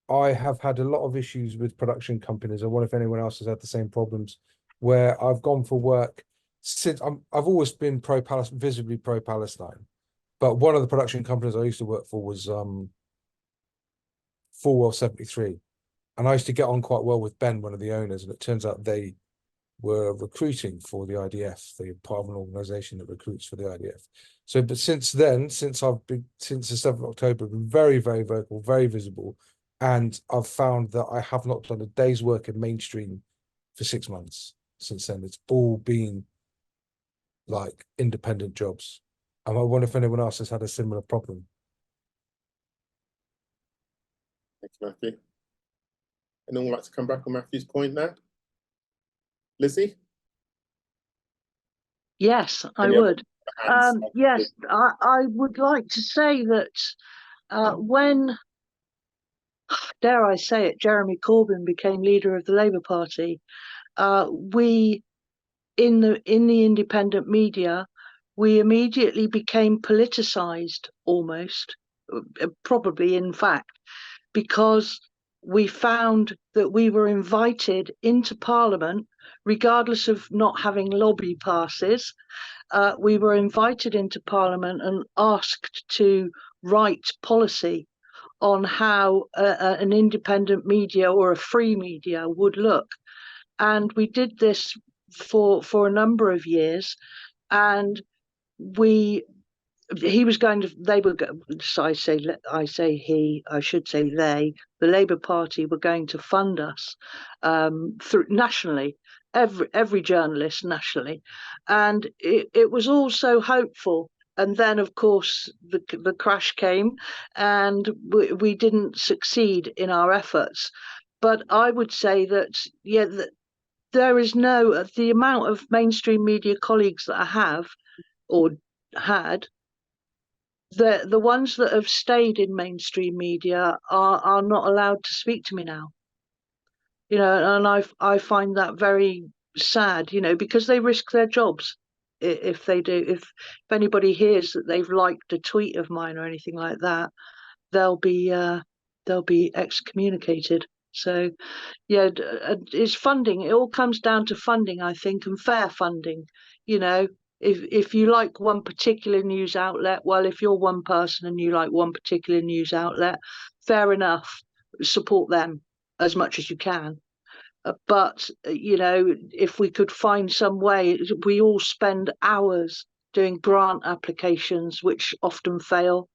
I have had a lot of issues with production companies. I wonder if anyone else has had the same problems, where I've gone for work since I've always been visibly pro-Palestine, but one of the production companies I used to work for was Fulwell 73, and I used to get on quite well with Ben, one of the owners, and it turns out they were recruiting for the IDF. They're part of an organization that recruits for the IDF. So, but since then, since the 7th of October, I've been very, very vocal, very visible, and I've found that I have not done a day's work in mainstream for 6 months since then. It's all been like independent jobs. And I wonder if anyone else has had a similar problem. Thanks, Matthew. Anyone would like to come back on Matthew's point there? Lizzie? Yes, I would. Yes, I would like to say that when, dare I say it, Jeremy Corbyn became leader of the Labour Party, we, in the independent media, we immediately became politicised almost, probably in fact, because we found that we were invited into Parliament, regardless of not having lobby passes. We were invited into Parliament and asked to write policy on how an independent media or a free media would look. And we did this for a number of years, and he was going to, they were, I say he, I should say they, the Labour Party were going to fund us through nationally, every journalist nationally, and it was all so hopeful. And then, of course, the crash came, and we didn't succeed in our efforts. But I would say that, yeah, there is the amount of mainstream media colleagues that I have or had, the ones that have stayed in mainstream media are not allowed to speak to me now. And I find that very sad, because they risk their jobs if they do. If anybody hears that they've liked a tweet of mine or anything like that, they'll be excommunicated. So yeah, it's funding. It all comes down to funding, I think, and fair funding. If you like one particular news outlet, well, if you're one person and you like one particular news outlet, fair enough, support them as much as you can. But if we could find some way, we all spend hours doing grant applications, which often fail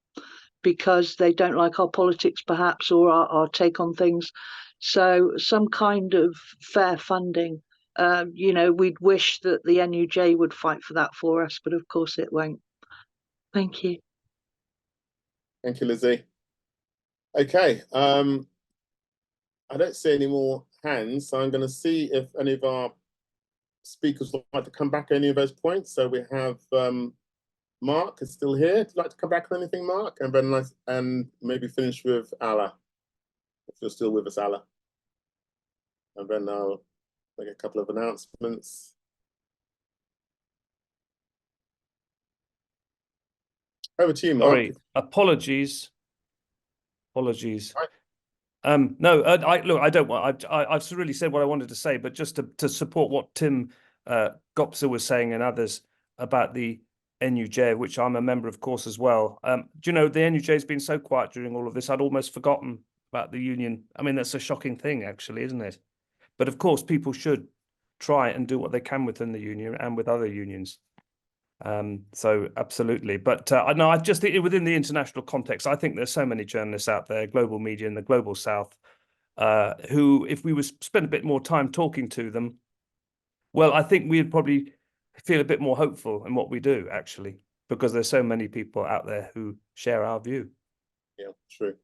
because they don't like our politics, perhaps, or our take on things. So some kind of fair funding. We'd wish that the NUJ would fight for that for us, but of course it won't. Thank you. Thank you, Lizzie. Okay, I don't see any more hands, so I'm going to see if any of our speakers would like to come back on any of those points. So we have Mark is still here. Would you like to come back on anything, Mark? And then maybe finish with Alaa, if you're still with us, Alaa. And then I'll make a couple of announcements. Over to you, Mark. Sorry, apologies. No, look, I don't want. I've really said what I wanted to say, but just to support what Tim Gopser was saying and others about the NUJ, which I'm a member, of course, as well. Do you know, the NUJ has been so quiet during all of this, I'd almost forgotten about the union. I mean, that's a shocking thing, actually, isn't it? But of course, people should try and do what they can within the union and with other unions. So absolutely. But no, I just think within the international context, I think there's so many journalists out there, global media in the global south, who, if we spend a bit more time talking to them, well, I think we'd probably feel a bit more hopeful in what we do, actually, because there's so many people out there who share our view. Yeah, true.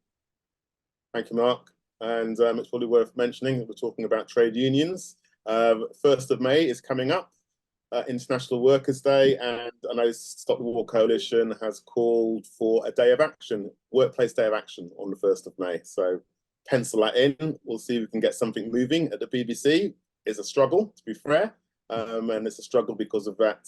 Thank you, Mark. And it's probably worth mentioning that we're talking about trade unions. 1st of May is coming up, International Workers' Day, and I know Stop the War Coalition has called for a day of action, workplace day of action on the 1st of May. So pencil that in. We'll see if we can get something moving at the BBC. It's a struggle, to be fair, and it's a struggle because of that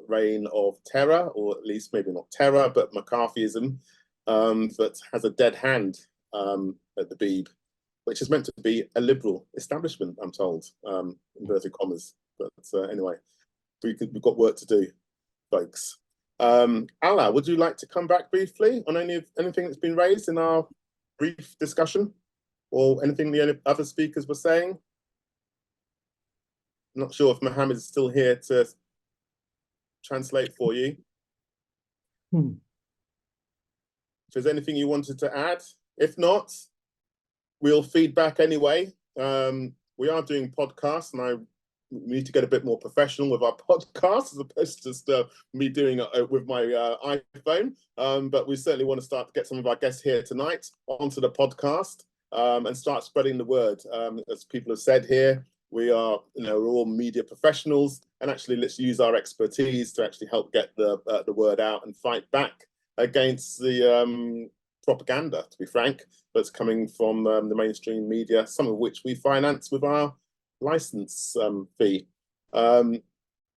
reign of terror, or at least maybe not terror, but McCarthyism, that has a dead hand at the Beeb, which is meant to be a liberal establishment, I'm told, inverted commas. But anyway, we've got work to do, folks. Alaa, would you like to come back briefly on anything that's been raised in our brief discussion, or anything the other speakers were saying? I'm not sure if Mohammed is still here to translate for you. If there's anything you wanted to add, if not, we'll feedback anyway. We are doing podcasts, and we need to get a bit more professional with our podcasts as opposed to just me doing it with my iPhone. But we certainly want to start to get some of our guests here tonight onto the podcast and start spreading the word. As people have said here, we are, we're all media professionals, and actually let's use our expertise to actually help get the word out and fight back against the propaganda, to be frank, that's coming from the mainstream media, some of which we finance with our license fee. And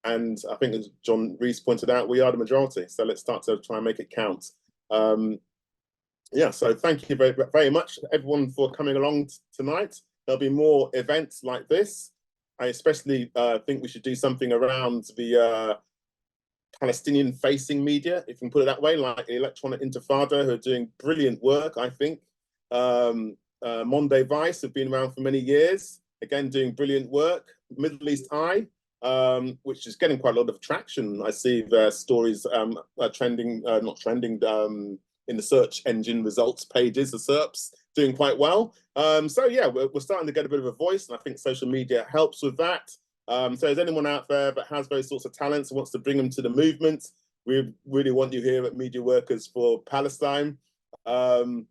I think, as John Rees pointed out, we are the majority. So let's start to try and make it count. Yeah, so thank you very, very much, everyone, for coming along tonight. There'll be more events like this. I especially think we should do something around the Palestinian-facing media, if you can put it that way, like the Electronic Intifada, who are doing brilliant work, I think. Monday Vice have been around for many years, again, doing brilliant work. Middle East Eye, which is getting quite a lot of traction. I see their stories trending, not trending, in the search engine results pages, the SERPs, doing quite well. So yeah, we're starting to get a bit of a voice, and I think social media helps with that. So if there's anyone out there that has those sorts of talents and wants to bring them to the movement, we really want you here at Media Workers for Palestine. So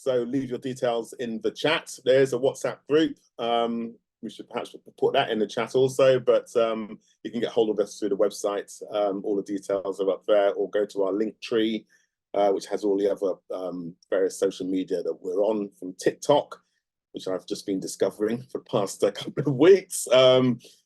leave your details in the chat. There's a WhatsApp group. We should perhaps put that in the chat also, but you can get hold of us through the website. All the details are up there, or go to our link tree, which has all the other various social media that we're on, from TikTok, which I've just been discovering for the past couple of weeks.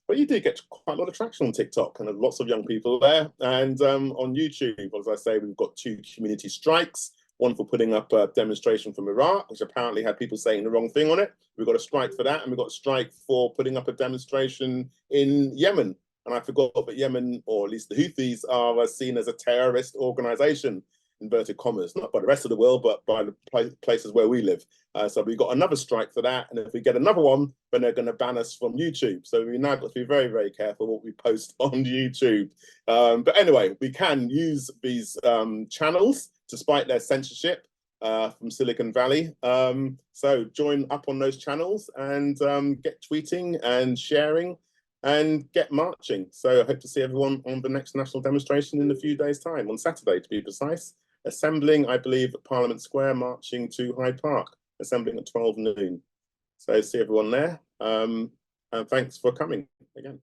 But you do get quite a lot of traction on TikTok, and there's lots of young people there. And on YouTube, as I say, we've got 2 community strikes. One for putting up a demonstration from Iraq, which apparently had people saying the wrong thing on it. We've got a strike for that, and we've got a strike for putting up a demonstration in Yemen. And I forgot that Yemen, or at least the Houthis, are seen as a terrorist organization, inverted commas, not by the rest of the world, but by the places where we live. So we've got another strike for that. And if we get another one, then they're going to ban us from YouTube. So we've now got to be very, very careful what we post on YouTube. But anyway, we can use these channels despite their censorship from Silicon Valley. So join up on those channels and get tweeting and sharing and get marching. So I hope to see everyone on the next national demonstration in a few days' time, on Saturday to be precise. Assembling, I believe, at Parliament Square, marching to Hyde Park, assembling at 12 noon. So see everyone there. And thanks for coming again.